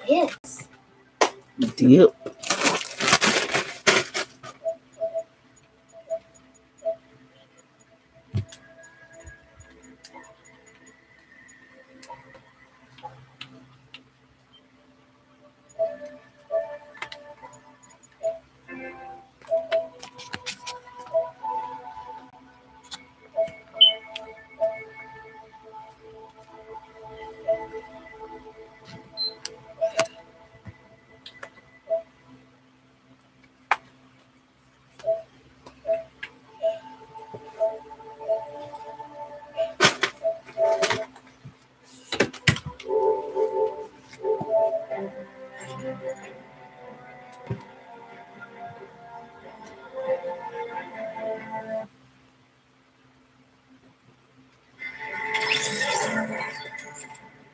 Yes. Yep.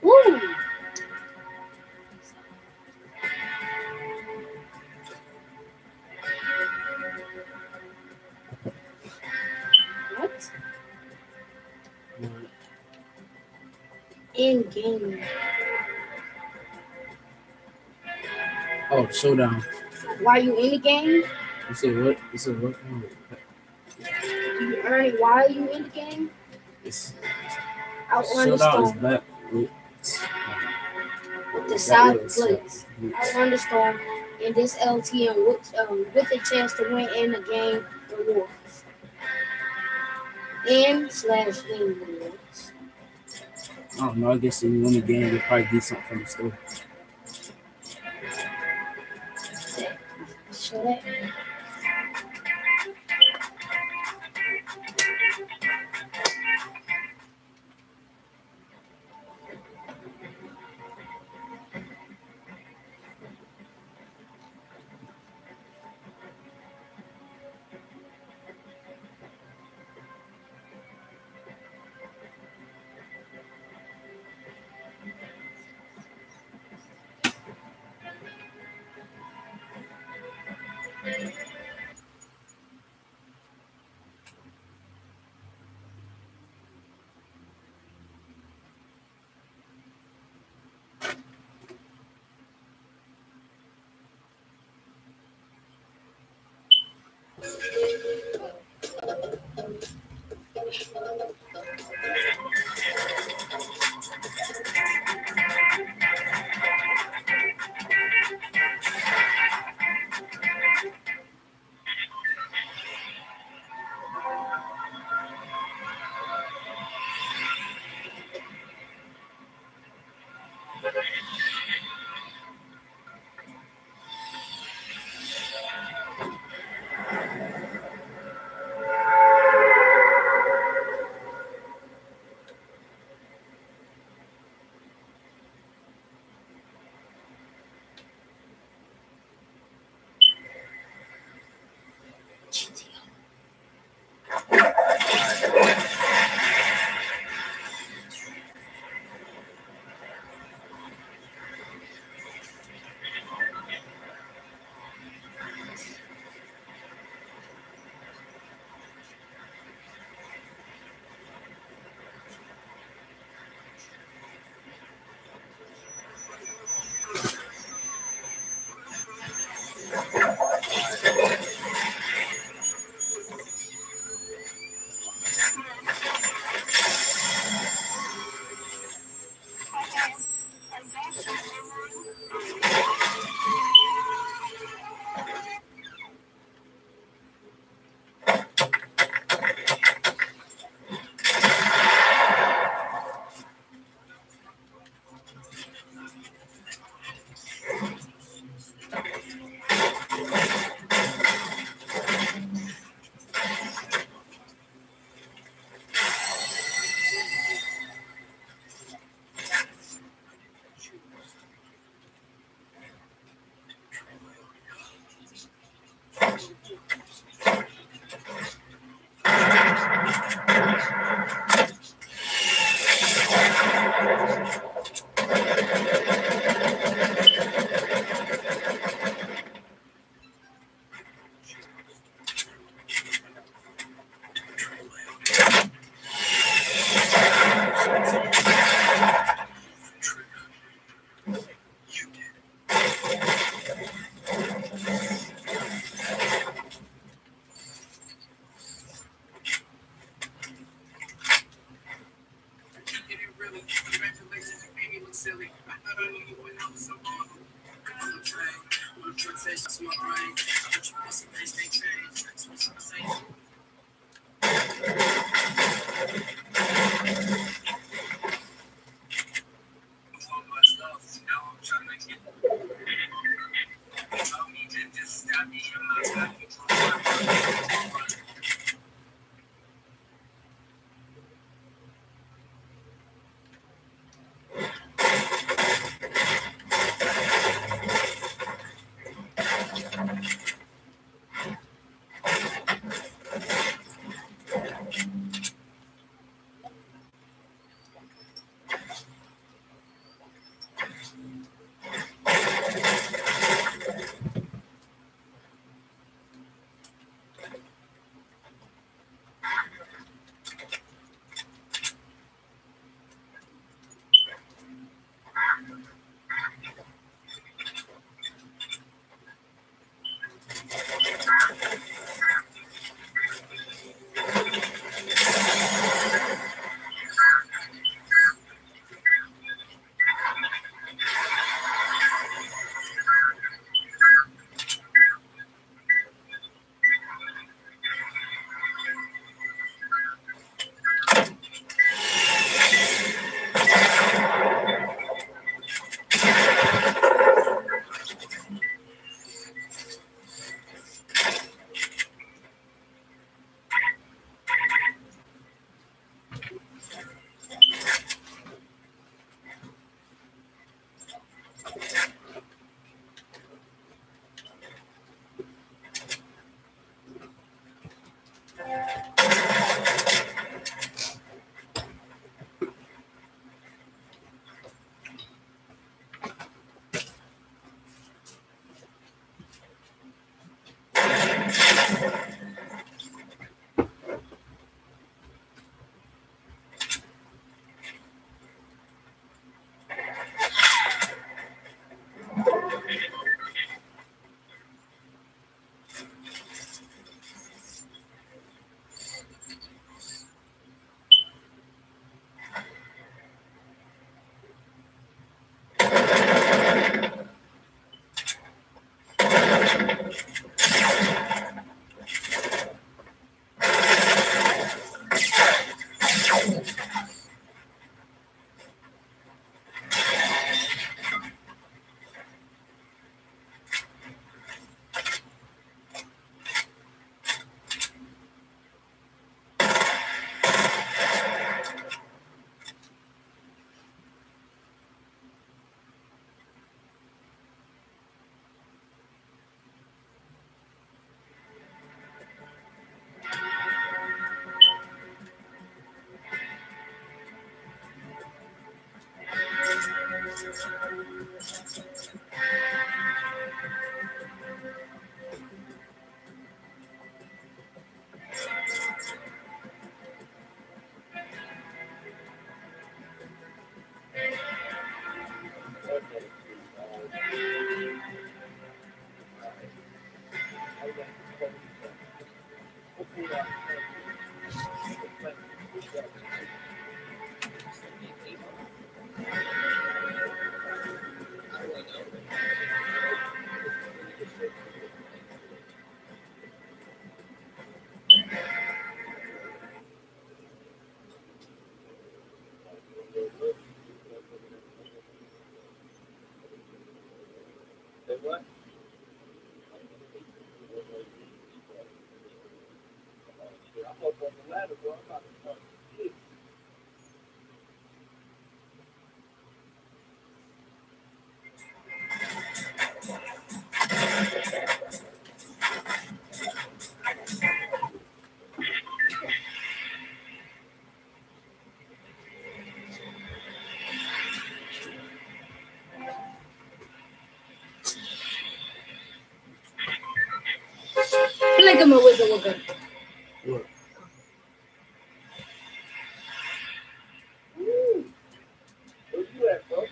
Woo! What? In game. Oh, showdown. Why you in the game? You said what? You said what? Do you earn it while you in the game? It's Out on the showdown is storm. back with The side plates. Out on the storm. In this LTM with a chance to win in the game rewards. N/game rewards. I don't know. I guess if you win the game, you'll probably get something from the store. Show that. Look at my wiggle. What? Where you at, bro?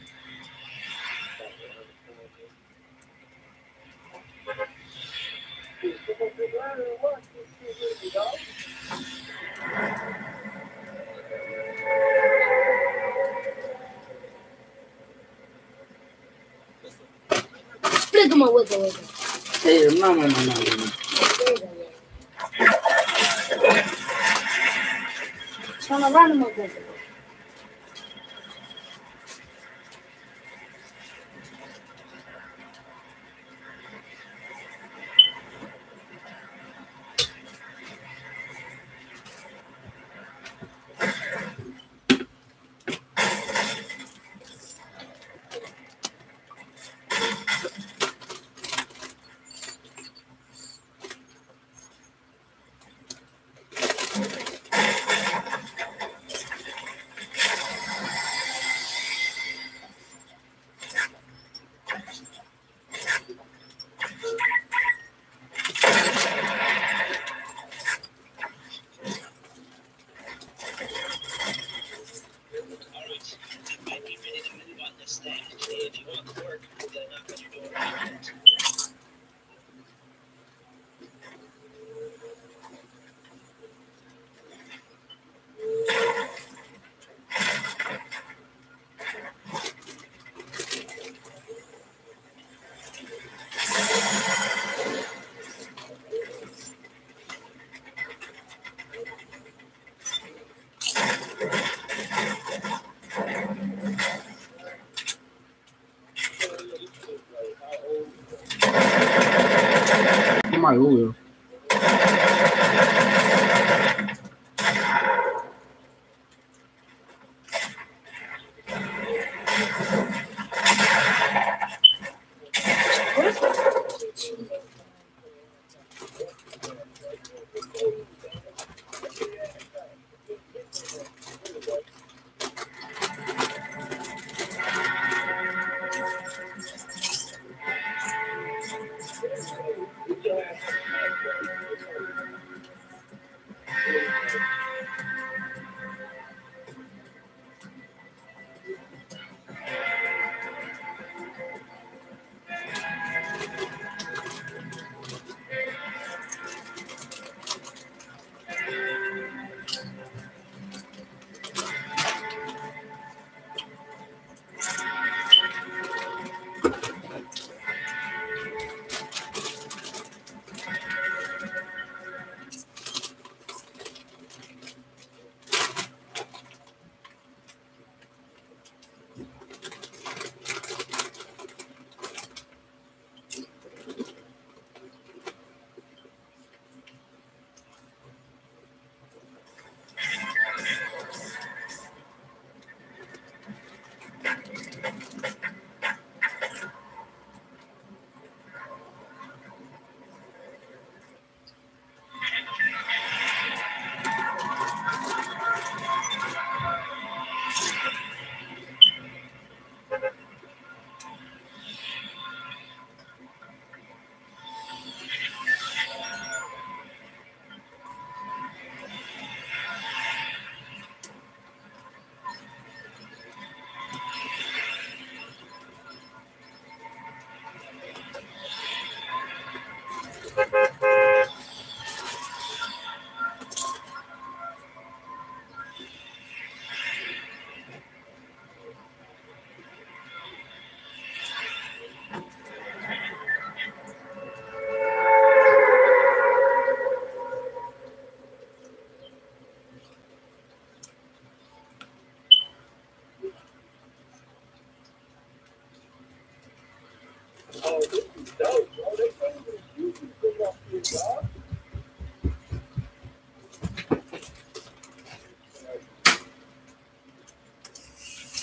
my wiggle wiggle. Hey, no. Turn around my wiggle. My oil.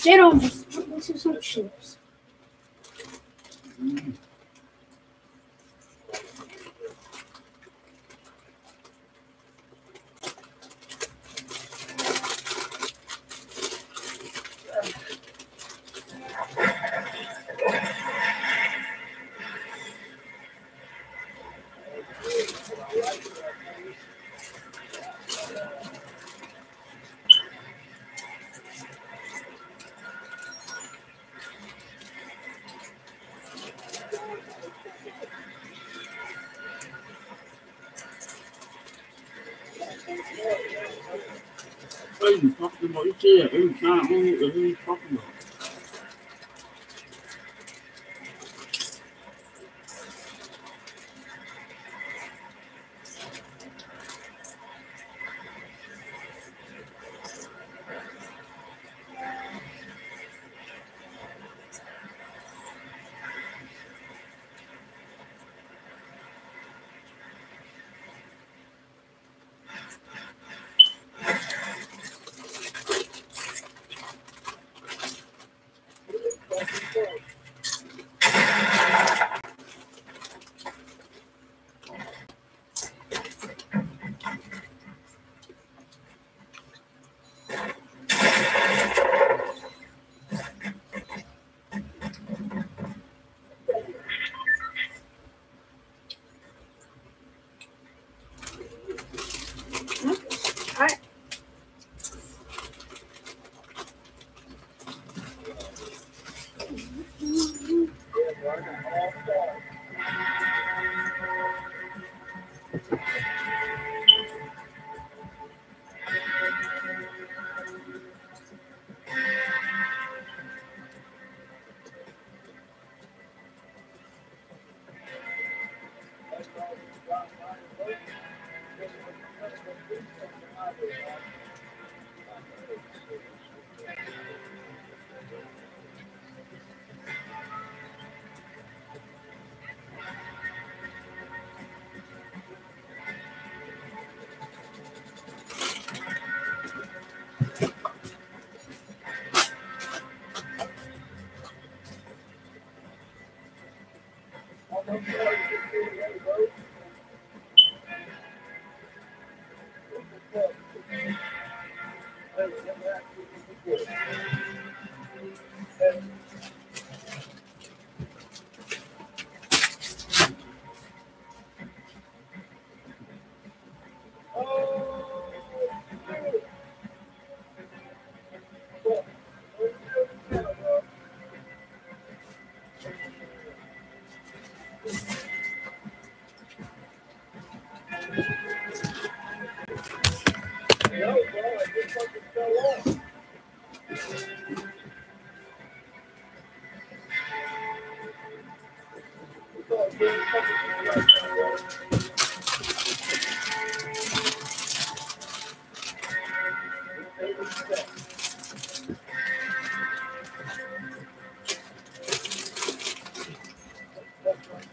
They don't this is some chips. What are you talking about? You say that every time. What are you talking about? bro, I got all stars. That's all we got, man. Just when you gotta go do something out of it, man. I'm gonna tell you this anyway, bro. What's the fuck? Hey, let me ask you this before. Hey, oh, shit. What? What you doing now, bro? No, bro, I just fucking fell off. It's all good. Fucking right now, bro. Hey, what you got? That's right.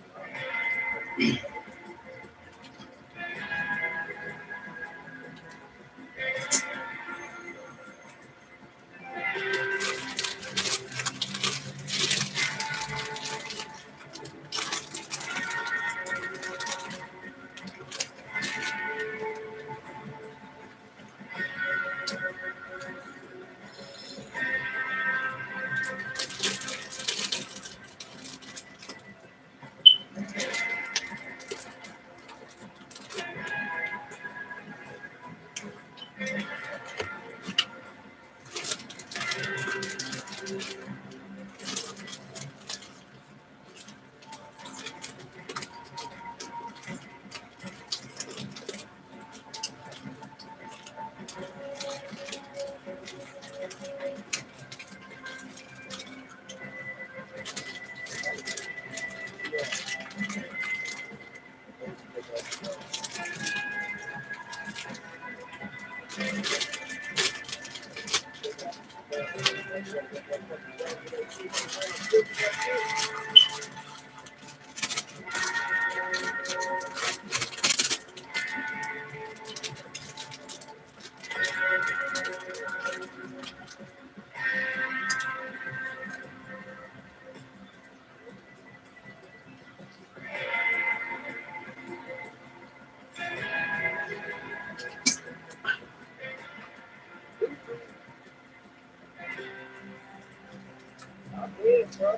I did, bro.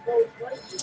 Don't go crazy.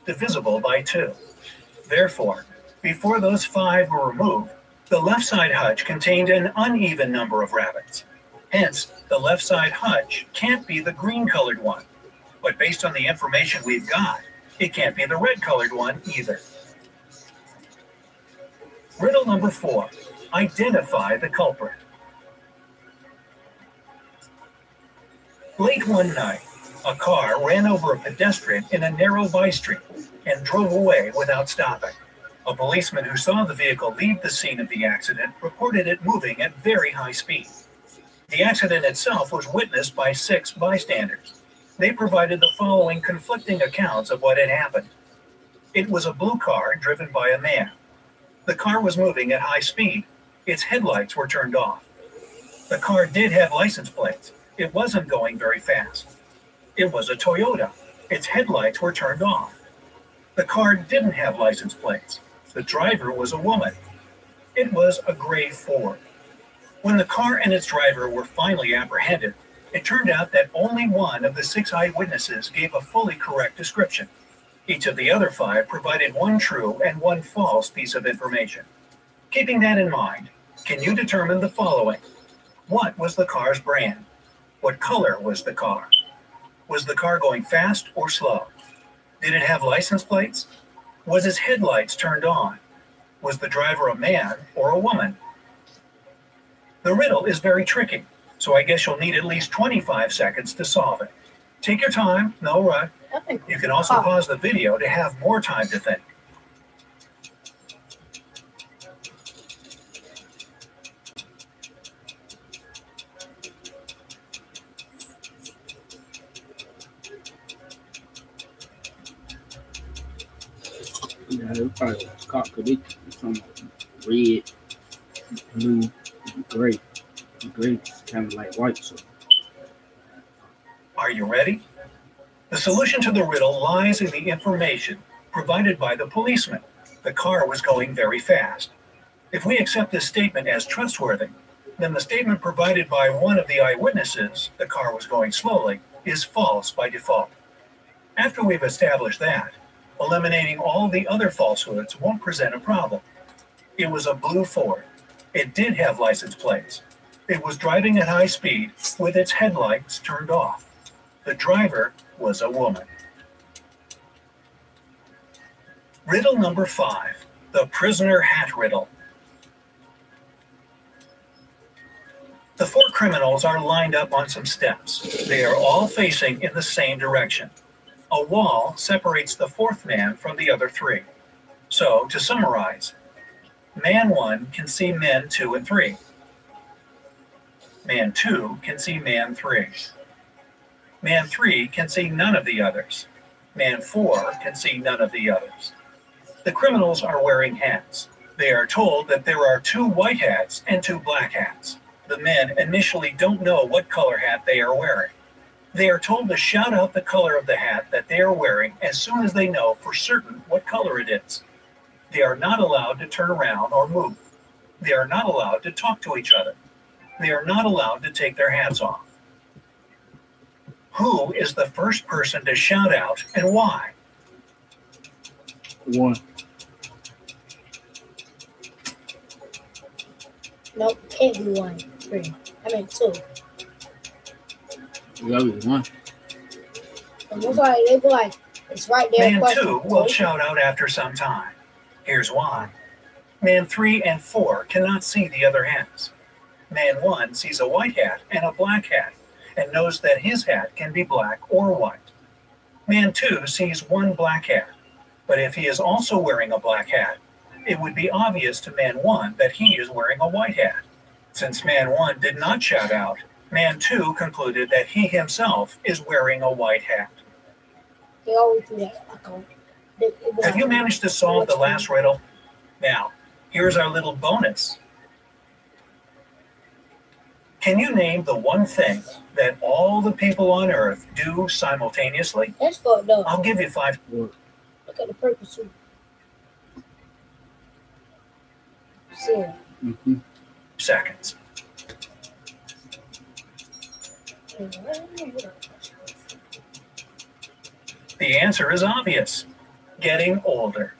Divisible by 2. Therefore, before those 5 were removed, the left side hutch contained an uneven number of rabbits. Hence, the left side hutch can't be the green-colored one. But based on the information we've got, it can't be the red-colored one either. Riddle number 4. Identify the culprit. Late one night, a car ran over a pedestrian in a narrow by-street and drove away without stopping. A policeman who saw the vehicle leave the scene of the accident reported it moving at very high speed. The accident itself was witnessed by 6 bystanders. They provided the following conflicting accounts of what had happened. It was a blue car driven by a man. The car was moving at high speed. Its headlights were turned off. The car did have license plates. It wasn't going very fast. It was a Toyota. Its headlights were turned off. The car didn't have license plates. The driver was a woman. It was a gray Ford. When the car and its driver were finally apprehended, it turned out that only one of the 6 eyewitnesses gave a fully correct description. Each of the other 5 provided one true and one false piece of information. Keeping that in mind, can you determine the following? What was the car's brand? What color was the car? Was the car going fast or slow? Did it have license plates? Was its headlights turned on? Was the driver a man or a woman? The riddle is very tricky, so I guess you'll need at least 25 seconds to solve it. Take your time, no rush. You can also pause the video to have more time to think. Yeah, it's probably a cop because it's on red, blue, gray. Gray is kind of like white. So. Are you ready? The solution to the riddle lies in the information provided by the policeman. The car was going very fast. If we accept this statement as trustworthy, then the statement provided by one of the eyewitnesses, the car was going slowly, is false by default. After we've established that, eliminating all the other falsehoods won't present a problem. It was a blue Ford. It did have license plates. It was driving at high speed with its headlights turned off. The driver was a woman. Riddle number 5, the prisoner hat riddle. The 4 criminals are lined up on some steps. They are all facing in the same direction. A wall separates the 4th man from the other 3. So, to summarize, man 1 can see men 2 and 3. Man 2 can see man 3. Man 3 can see none of the others. Man 4 can see none of the others. The criminals are wearing hats. They are told that there are 2 white hats and 2 black hats. The men initially don't know what color hat they are wearing. They are told to shout out the color of the hat that they are wearing as soon as they know for certain what color it is. They are not allowed to turn around or move. They are not allowed to talk to each other. They are not allowed to take their hats off. Who is the first person to shout out and why? 1. Nope, can't be 1. 3. I mean 2. You gotta be 1. And most likely they be like, it's right there. Man 2 will shout out after some time. Here's why. Man 3 and 4 cannot see the other hats. Man 1 sees a white hat and a black hat and knows that his hat can be black or white. Man 2 sees one black hat, but if he is also wearing a black hat, it would be obvious to man 1 that he is wearing a white hat. Since Man 1 did not shout out, Man 2 concluded that he himself is wearing a white hat. They always do that. Have you managed to solve the last riddle? Now, here's our little bonus. Can you name the one thing that all the people on Earth do simultaneously? That's fucked up. I'll give you 5 Look at the purple suit. seconds. The answer is obvious. Getting older.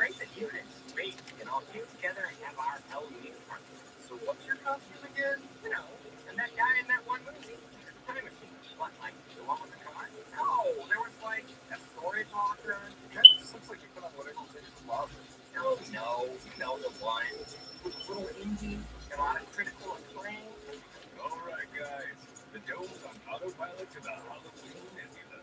Great that you and Space can all get together and have our Halloween party. So what's your costume again? You know, and that guy in that one movie. Time machine. What, like the one with the car? No, one with a little indie and a lot of critical acclaim. All right, guys. The dome's on autopilot to the Halloween nebula.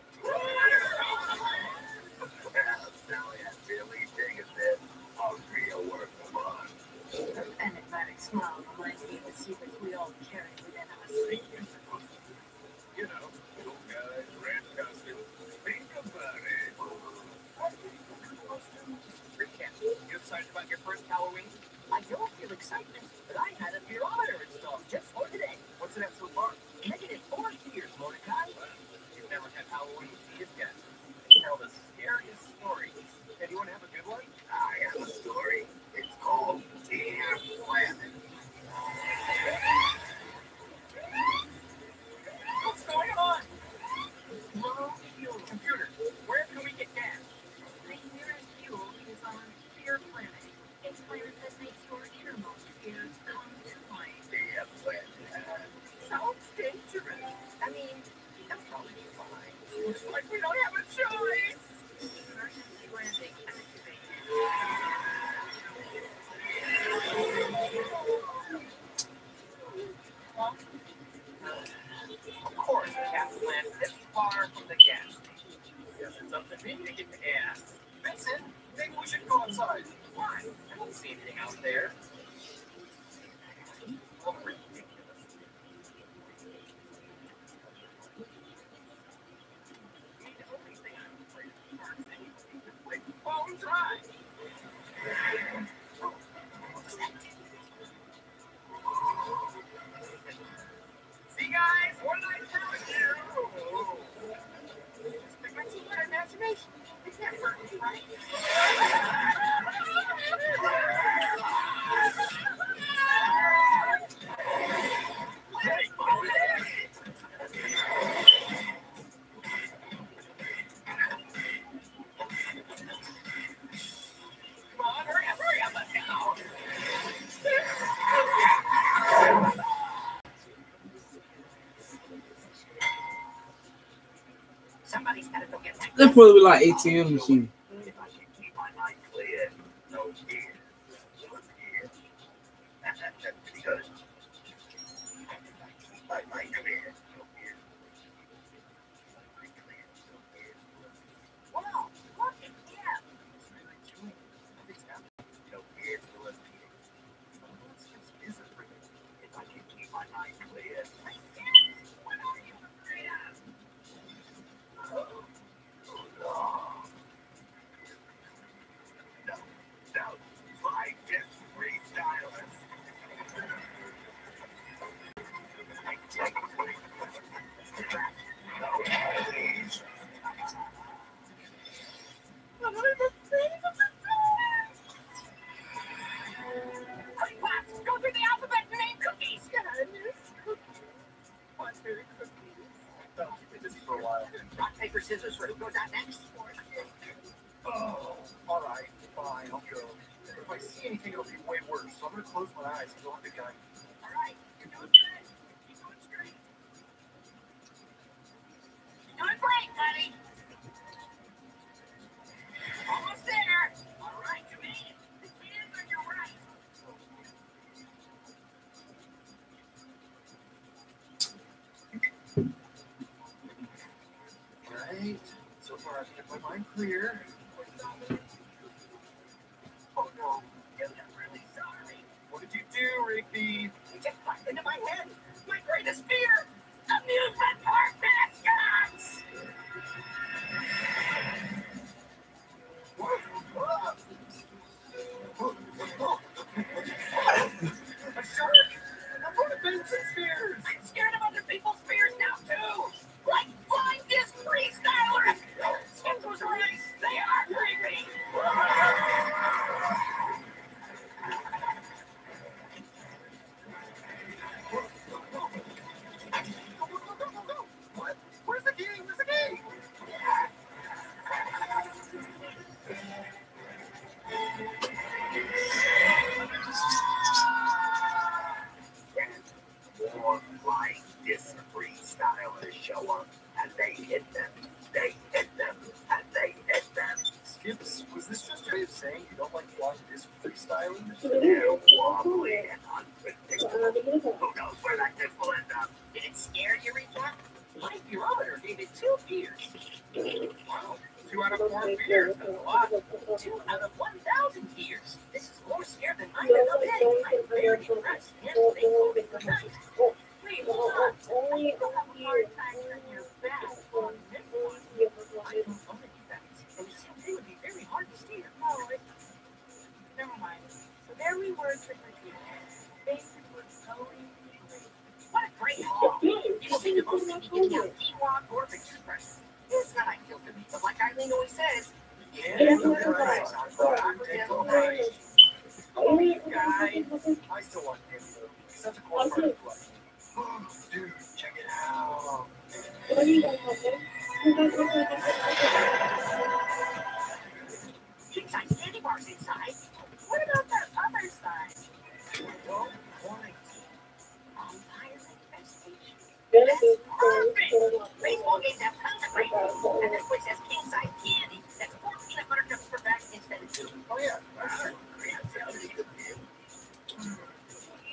Sally, I really dig this. A real work of art. An enigmatic smile reminds me of the secrets we all carry within us. You're supposed to. You know, little guys, rat costumes. Think about it. Recap. You excited about your first Halloween? I don't feel excitement, but I had a barometer installed just for today. What's it at so far? -4 years, Mordecai. You've never had Halloween with these guys. Tell the scariest story. Anyone have a good one? I have a story. It's called Dear Planet. What's going on? Low fuel. Computer, where can we get gas? The nearest fuel is on Fear Planet. A planet that makes your innermost fears come to life. Dear Planet. Sounds dangerous. I mean, it'll probably be fine. Looks like we don't have a choice. Emergency landing activated. Of course, we have to land this far from the gas station. Guess it's up to me to get the gas. Vincent, maybe we should go outside. Why? I don't see anything out there. Oh, ridiculous. The only thing I'm afraid of is this place is bone dry. See, guys, what did I tell you? Just figure out your imagination. It's not working, right? Come on, hurry up, let's go. Somebody's gotta go get my They're probably like ATM machine. If I can keep my mind clear, no fear. No fear. That's pretty good. Keep my mind clear, no fear. Mind clear, no fear. Wow, look at him. Nothing's happening. No fear, no fear. What's just isn't real? If I can keep my mind clear. What are you afraid of? Oh, no. No, fly this freestylers. No, please. I'm afraid of the dark. Quick, Pops, go through the alphabet and name cookies. Yes, cookies. What's very cookies? Oh, keep me busy for a while. Rock, paper, scissors, who goes out next? Oh, all right, fine, I'll go. If I see anything, it'll be way worse. So I'm gonna close my eyes and go on the gun. All right, you're doing good. Keep going straight. You're doing great, buddy. Almost there. All right, you made it. The hands on your right. Right. So far, I've kept my mind clear. Oh no, I'm really sorry. What did you do, Rigby? You just popped into my head. My greatest fear: amusement park mascots. A shark? That's one of Vincent's fears. I'm scared of other people's fears now too. Like flying disc freestylers. Skins was right. They are creepy. What? Where's the key? Where's the key? More flying disc freestylers show up, and they hit them. They hit them, and they hit them. Skips, was this just your way of saying you don't like long disc freestyling? They're wobbly and unpredictable. Who knows where that disc will end up? Did it scare you, Rita? My barometer gave it 2 fears. Wow, 2 out of 4 fears. That's a lot. 2 out of 1,000 fears. This is more scared than I ever been. I'm very impressed and thankful for that. Wait, hold on. I still have a hard time turning your back on this one. I don't own any backs, and it seems they would be very hard to steer. No, never mind. So there we were, trick-or-treating. Things were going great. What a great haul! You seem to mostly be giving out P-Walk or the toothbrush. It's not ideal for me, but like Eileen always says, yeah, right. Oh, you guys. I still want him, though. He's such a cool part of the collection. Oh, dude, check it out. King-size candy bars inside. What about that other side? Well, quarantine. Vampire infestation. That's perfect! Baseball games have tons of great food, and this place has king-size candy. That's 4 peanut butter cups per bag instead of 2. Oh, yeah, that's true.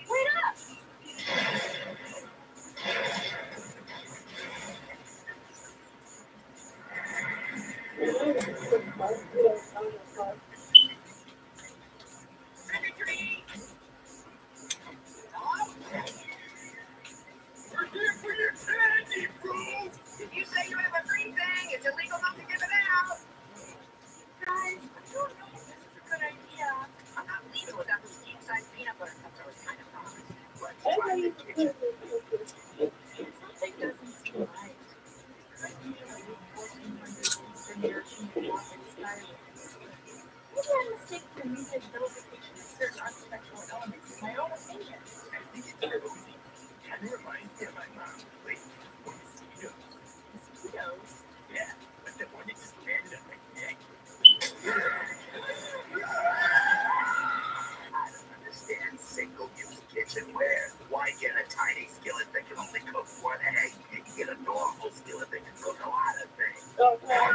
Wait up! Trick-or-treat! Hello? We're here for your candy, bro! If you say you have a free thing, it's illegal not to give it out. Guys, I don't know if this is a good idea. I'm not leaving without those king-size peanut butter cups I was kind of promised. Let's try the kitchen. Something doesn't seem right. Maybe I'm mistaken for music vilification of certain architectural elements in my own opinion. I think it's cozy. Kind of reminds me of my mom's place for mosquitoes. Mosquitoes? Yeah, but the one that just landed on my neck. I don't understand single-use kitchenware. Why get a tiny skillet that can only cook 1 egg? You can get a normal skillet that can cook a lot of things. That sign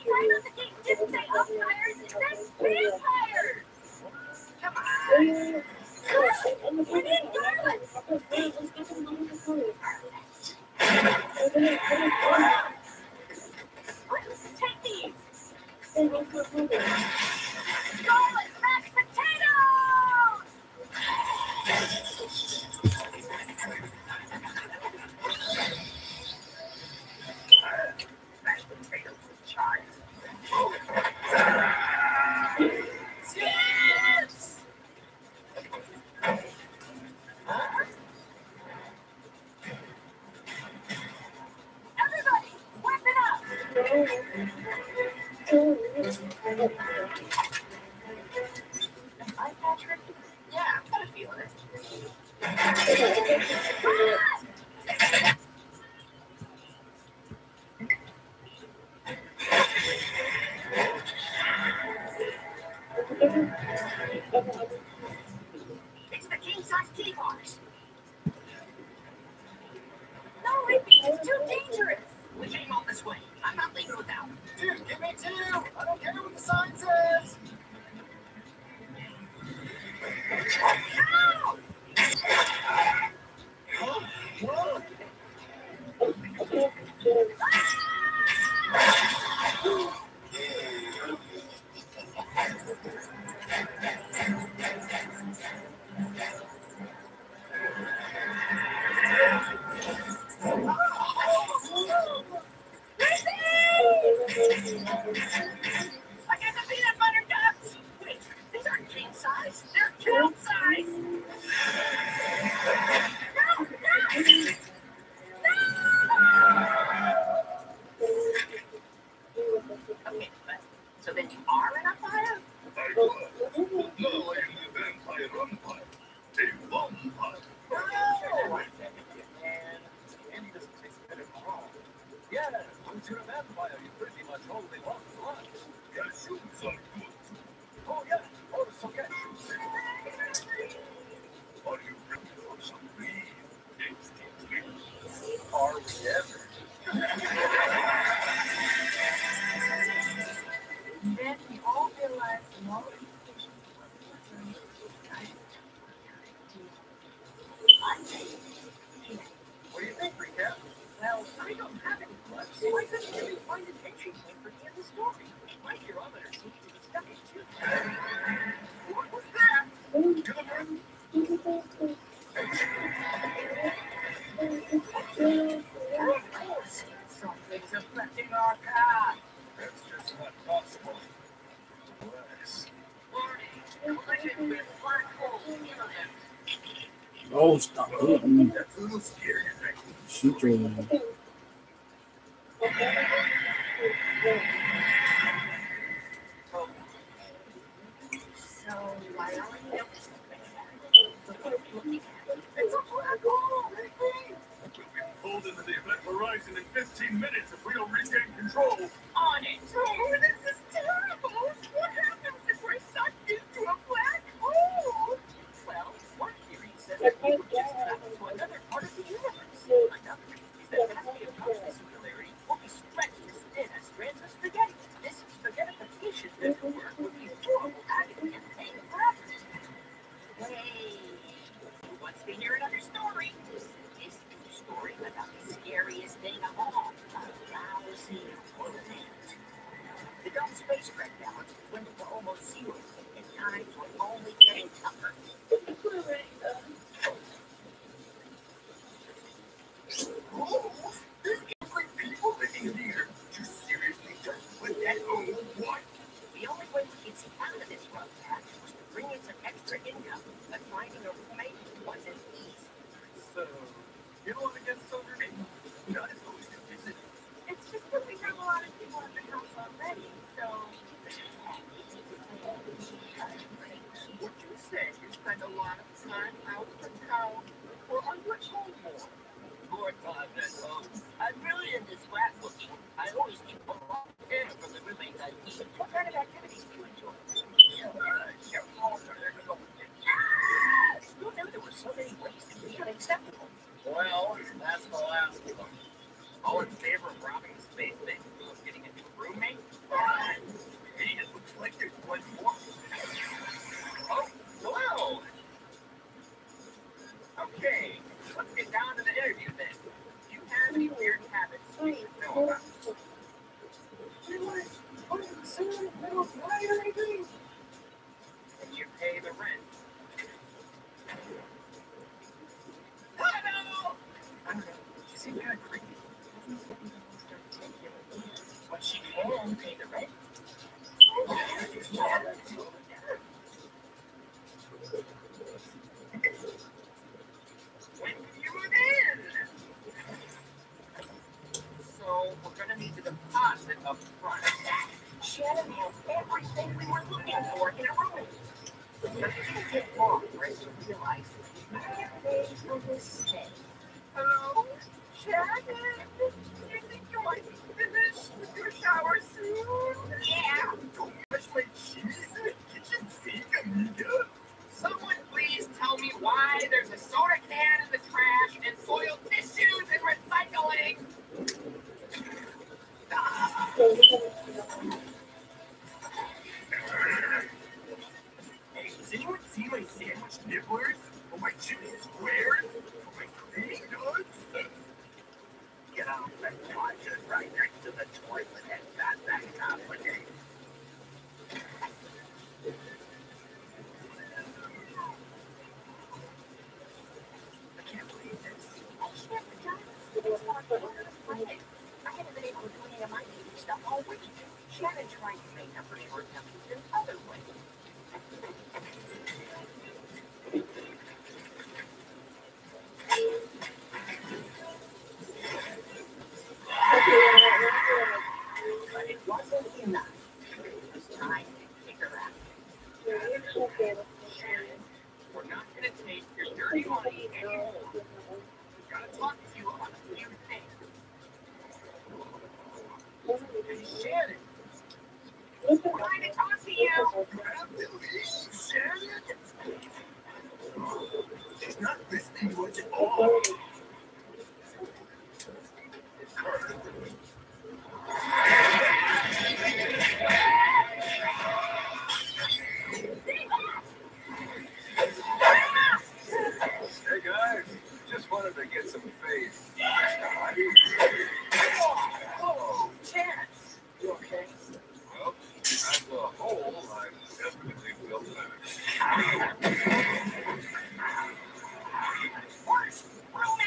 on the gate didn't say umpires, it said vampires! Come on! We need garlic! Take these! Garlic mashed potatoes! Mashed potatoes with chives. Chips! Everybody, whip it up! Am I Patrick? Yeah, I'm kind of feeling it. It's the king-size tea bars. No, Ricky, it's too dangerous. We came all this way. I'm not leaving without. Dude, give me 2! I don't care what the sign says! No! Whoa! I got the peanut butter cups. Wait, these aren't king size. They're king size. No, no, no. Okay, but so then you are in a fire? I was. Now I am the vampire umpire. A vampire. No. Man, candy doesn't taste better at all. Yeah, once you're a vampire, you pretty much only want lunch. Your shoes are good. Oh, yeah. Also cashews. Are you ready for some real tasty treats? Are we ever? Oh, stop hitting me. That's a little scary. Shoot your ass. So why are we It's a black hole, Ricky! We'll be pulled into the event horizon in 15 minutes if we don't regain control. On it! Oh, this is terrible! What happens if we're sucked into a black hole? Well, one theory says that we will just travel to another part of the universe. Another is that as we approach the singularity, we'll be stretched as thin as strands of spaghetti. This spaghettification network would be horrible agony and pain forever. Hey, who wants to hear another story? This is a story about the scariest thing of all, a lousy event. The dumb spacecraft balance went to almost zero, and times were only getting tougher. Oh, there's different people living here. You seriously just put that on what? The only way we could see out of this rough patch was to bring in some extra income, but finding a roommate wasn't easy. So, you don't want to get so dirty? Not opposed to visit. It's just that we have a lot of people at the house already, so... Would you say you spend a lot of time out of town, or are you at home more? More time at home. I'm really into scrapbooking. I always keep a lot of air from the roommates I keep. What kind of activities do you enjoy? Who knew there were so many ways to be unacceptable? Well, that's the last one. All in favor of robbing the space station of getting a new roommate? Hey, it looks like there's one more. Oh, hello! Okay, let's get down to the interview then. Do you have any weird habits we should know about? And you pay the rent. Hello! I don't know. She seemed kind of creepy. But she can pay the rent. When can you move in? So we're gonna need the deposit up front. Shannon has everything we were looking for in a room. But it didn't take long for us to realize that we made a mistake. Hello? Shannon? Do you think you might be finished with your shower soon? Yeah. Don't touch my cheese in the kitchen sink, amiga. Someone please tell me why there's a soda can in the trash and soiled tissues in recycling. Hey, does anyone see my sandwich nibblers? Or my chicken squares? Or my creamy nuts? Get off the couches right next to the toilet and that's that complicated. I can't believe this. I can't forget this one Friday. I haven't been able to do any of my TV stuff all week. Shannon tried to make up for shortcomings in other ways. But it wasn't enough. It was time to kick her out. Shannon, we're not going to take your dirty money anymore. We've got to talk to you on a few things. Hey, Shannon. We're trying to talk to you. Shannon? She's not listening to us at all. Hey guys, just wanted to get some face. Oh, Chance. You okay? Well, as a whole, I definitely feel better. Worse, roommate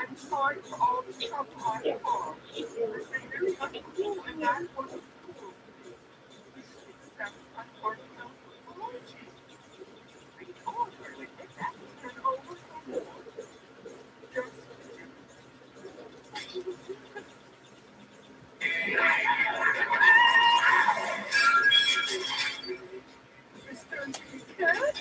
I'm sorry for all the trouble I caused. It's been really fucking cool, and that's what's cool. Except I'm part of the apology. I told her to admit that and over for more. Just Mr. Cat?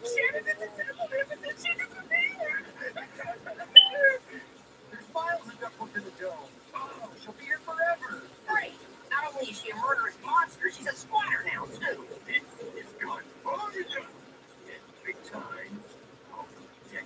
Shannon is a simple but then she disappeared. There's miles of duckwork in the dome. Oh, she'll be here forever. Great. Not only is she a murderous monster, she's a squatter now, too. This is California. It's big time. Oh, yes.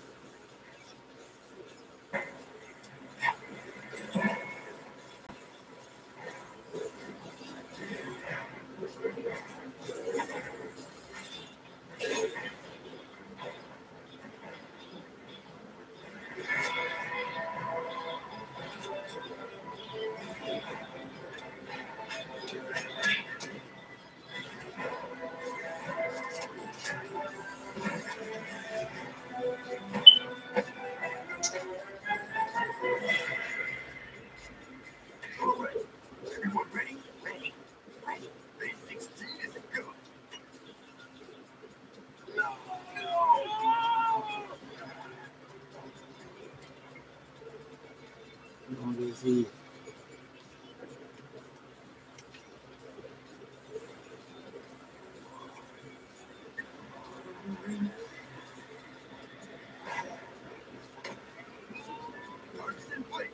All right. Everyone ready? Ready. Ready. Base 16 is a go. No! Long as he Target's in place.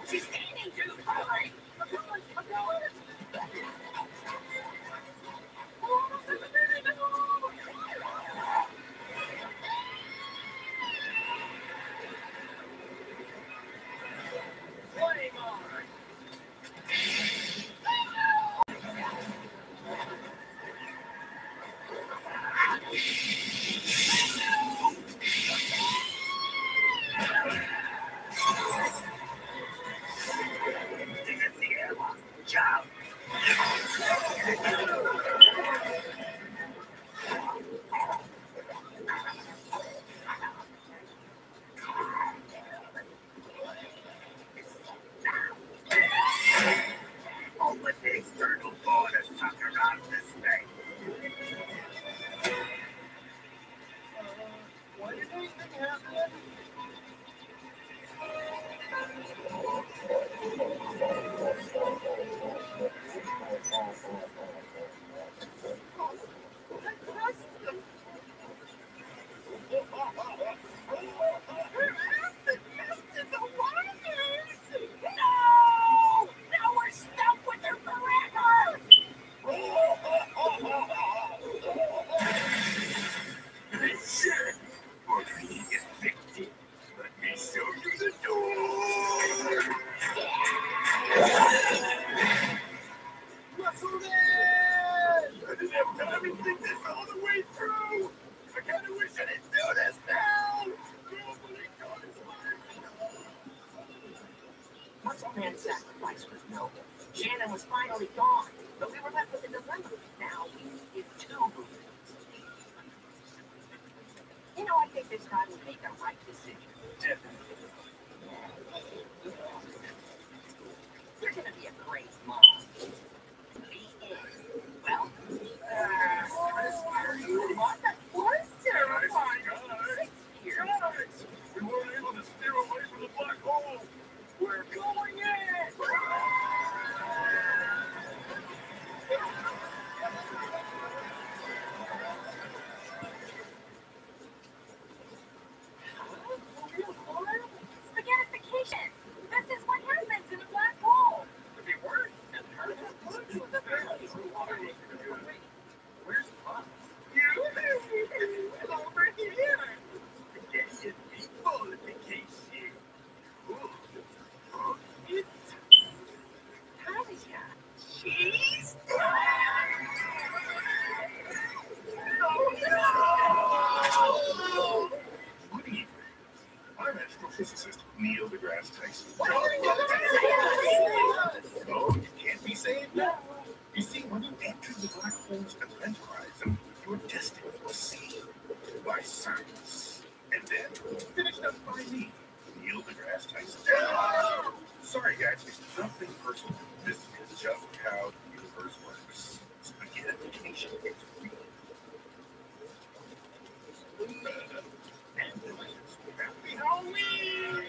She's standing, dude. Hurry. I'm going. I'm going. We're almost at the finish. Flame on. Dig at the airlock. Jump. I'll let the external border sucker out this thing. Why did anything happen? I crushed them. Her acid melted the wires. No! Now we're stuck with her forever. Listen, for being evicted, let me show you the door. Muscle man! I didn't have time to think this all the way through. I kind of wish I didn't do this now. Nobody got his life. Muscle man's sacrifice was noble. Shannon was finally gone, but we were left with a dilemma. Now we needed two movements. You know, I think this time we made the right decision. Definitely. You're gonna be a great mom. Well, that was terrifying. 6 years. Guys, we weren't able to steer away from the black hole. We're going in. Neil deGrasse Tyson. No, you can't be saved. You see, when you enter the black hole's event horizon, you're destined to see by science. And then finished up by me, Neil deGrasse Tyson. Sorry, guys, it's nothing personal. This is just how the universe works. Spaghettification is real. And delicious. Happy Halloween!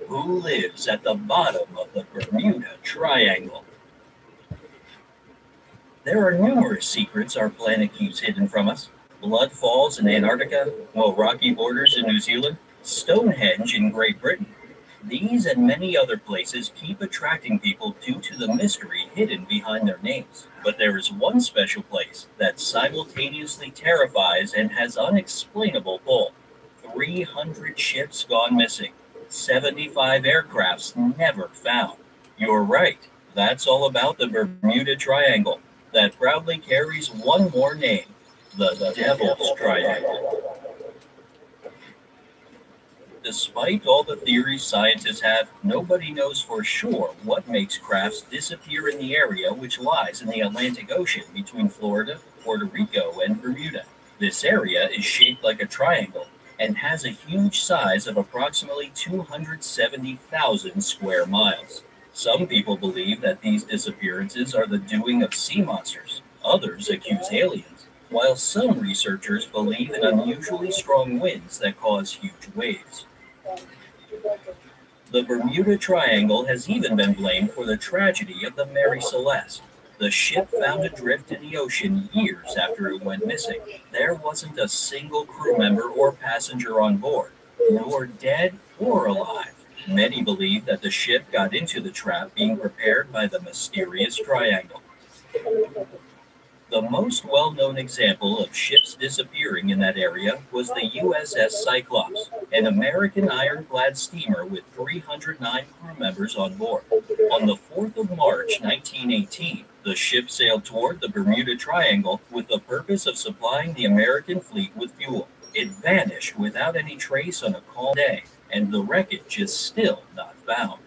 Who lives at the bottom of the Bermuda Triangle? There are numerous secrets our planet keeps hidden from us. Blood Falls in Antarctica, while rocky borders in New Zealand, Stonehenge in Great Britain. These and many other places keep attracting people due to the mystery hidden behind their names. But there is one special place that simultaneously terrifies and has unexplainable pull. 300 ships gone missing. 75 aircrafts never found. You're right, that's all about the Bermuda Triangle, that proudly carries one more name, the Devil's Triangle. Despite all the theories scientists have, nobody knows for sure what makes crafts disappear in the area which lies in the Atlantic Ocean between Florida, Puerto Rico, and Bermuda. This area is shaped like a triangle and has a huge size of approximately 270,000 square miles. Some people believe that these disappearances are the doing of sea monsters. Others accuse aliens, while some researchers believe in unusually strong winds that cause huge waves. The Bermuda Triangle has even been blamed for the tragedy of the Mary Celeste. The ship found adrift in the ocean years after it went missing. There wasn't a single crew member or passenger on board, nor dead or alive. Many believe that the ship got into the trap being prepared by the mysterious triangle. The most well-known example of ships disappearing in that area was the USS Cyclops, an American ironclad steamer with 309 crew members on board. On the 4th of March, 1918, the ship sailed toward the Bermuda Triangle with the purpose of supplying the American fleet with fuel. It vanished without any trace on a calm day, and the wreckage is still not found.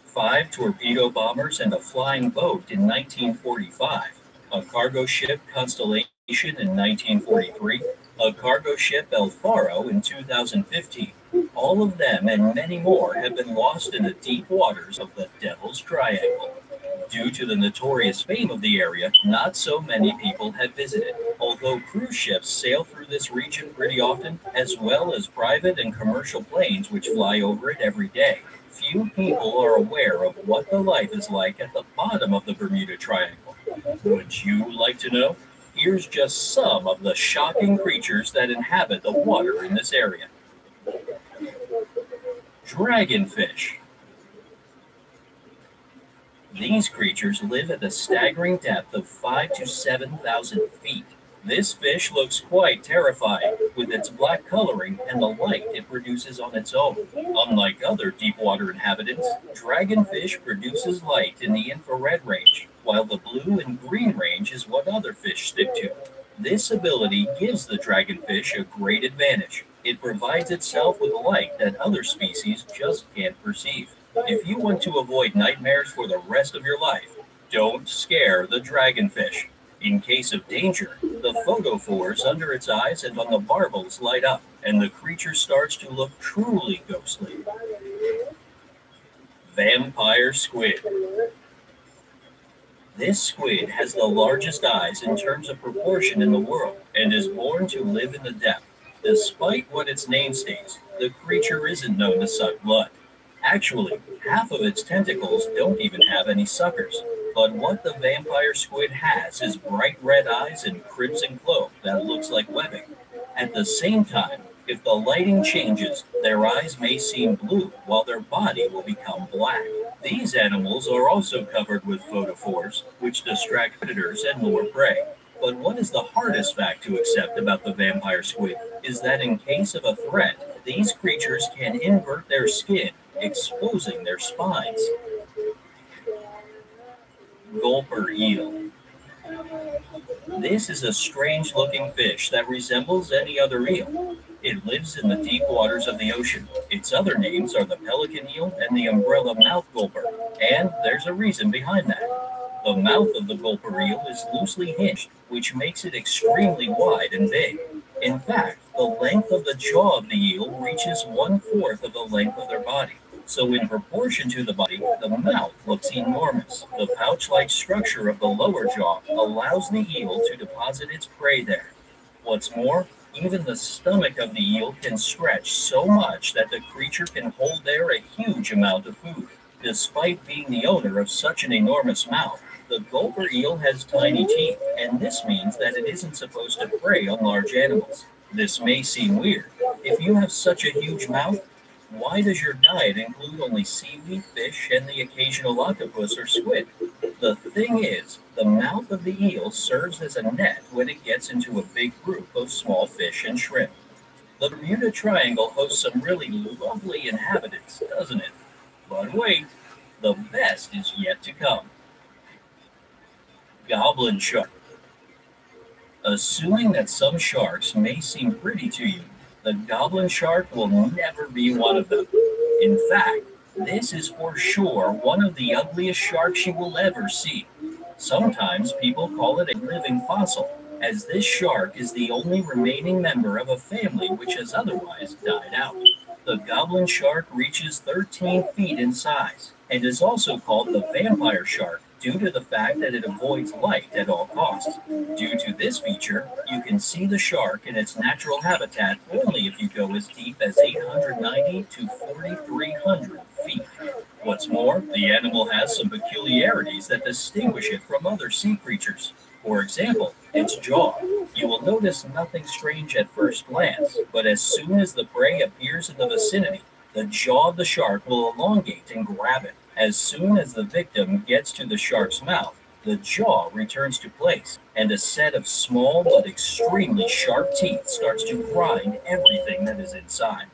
5 torpedo bombers and a flying boat in 1945, a cargo ship Constellation in 1943, a cargo ship El Faro in 2015. All of them and many more have been lost in the deep waters of the Devil's Triangle. Due to the notorious fame of the area, not so many people have visited, although cruise ships sail through this region pretty often, as well as private and commercial planes which fly over it every day. Few people are aware of what the life is like at the bottom of the Bermuda Triangle. Would you like to know? Here's just some of the shocking creatures that inhabit the water in this area. Dragonfish. These creatures live at a staggering depth of 5,000 to 7,000 feet. This fish looks quite terrifying, with its black coloring and the light it produces on its own. Unlike other deep-water inhabitants, dragonfish produces light in the infrared range, while the blue and green range is what other fish stick to. This ability gives the dragonfish a great advantage. It provides itself with light that other species just can't perceive. If you want to avoid nightmares for the rest of your life, don't scare the dragonfish. In case of danger, the photophores under its eyes and on the barbels light up, and the creature starts to look truly ghostly. Vampire squid. This squid has the largest eyes in terms of proportion in the world, and is born to live in the depth. Despite what its name states, the creature isn't known to suck blood. Actually, half of its tentacles don't even have any suckers. But what the vampire squid has is bright red eyes and crimson cloak that looks like webbing. At the same time, If the lighting changes, their eyes may seem blue while their body will become black. These animals are also covered with photophores, which distract predators and lure prey. But what is the hardest fact to accept about the vampire squid is that in case of a threat, these creatures can invert their skin, exposing their spines. Gulper eel. This is a strange looking fish that resembles any other eel. It lives in the deep waters of the ocean. Its other names are the pelican eel and the umbrella mouth gulper, and there's a reason behind that. The mouth of the gulper eel is loosely hinged, which makes it extremely wide and big. In fact, the length of the jaw of the eel reaches 1/4 of the length of their body. So in proportion to the body, the mouth looks enormous. The pouch-like structure of the lower jaw allows the eel to deposit its prey there. What's more, even the stomach of the eel can stretch so much that the creature can hold there a huge amount of food. Despite being the owner of such an enormous mouth, the gulper eel has tiny teeth, and this means that it isn't supposed to prey on large animals. This may seem weird. If you have such a huge mouth, why does your diet include only seaweed, fish, and the occasional octopus or squid? The thing is, the mouth of the eel serves as a net when it gets into a big group of small fish and shrimp. The Bermuda Triangle hosts some really lovely inhabitants, doesn't it? But wait, the best is yet to come. Goblin shark. Assuming that some sharks may seem pretty to you, the goblin shark will never be one of them. In fact, this is for sure one of the ugliest sharks you will ever see. Sometimes people call it a living fossil, as this shark is the only remaining member of a family which has otherwise died out. The goblin shark reaches 13 feet in size and is also called the vampire shark due to the fact that it avoids light at all costs. Due to this feature, you can see the shark in its natural habitat only if you go as deep as 890 to 4,300 feet. What's more, the animal has some peculiarities that distinguish it from other sea creatures. For example, its jaw. You will notice nothing strange at first glance, but as soon as the prey appears in the vicinity, the jaw of the shark will elongate and grab it. As soon as the victim gets to the shark's mouth, the jaw returns to place, and a set of small but extremely sharp teeth starts to grind everything that is inside.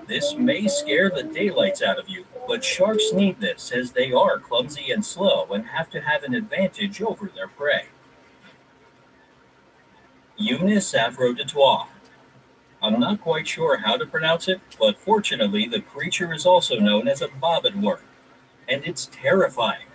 This may scare the daylights out of you, but sharks need this as they are clumsy and slow and have to have an advantage over their prey. Eunice afroditois. I'm not quite sure how to pronounce it, but fortunately the creature is also known as a bobbin worm, and it's terrifying.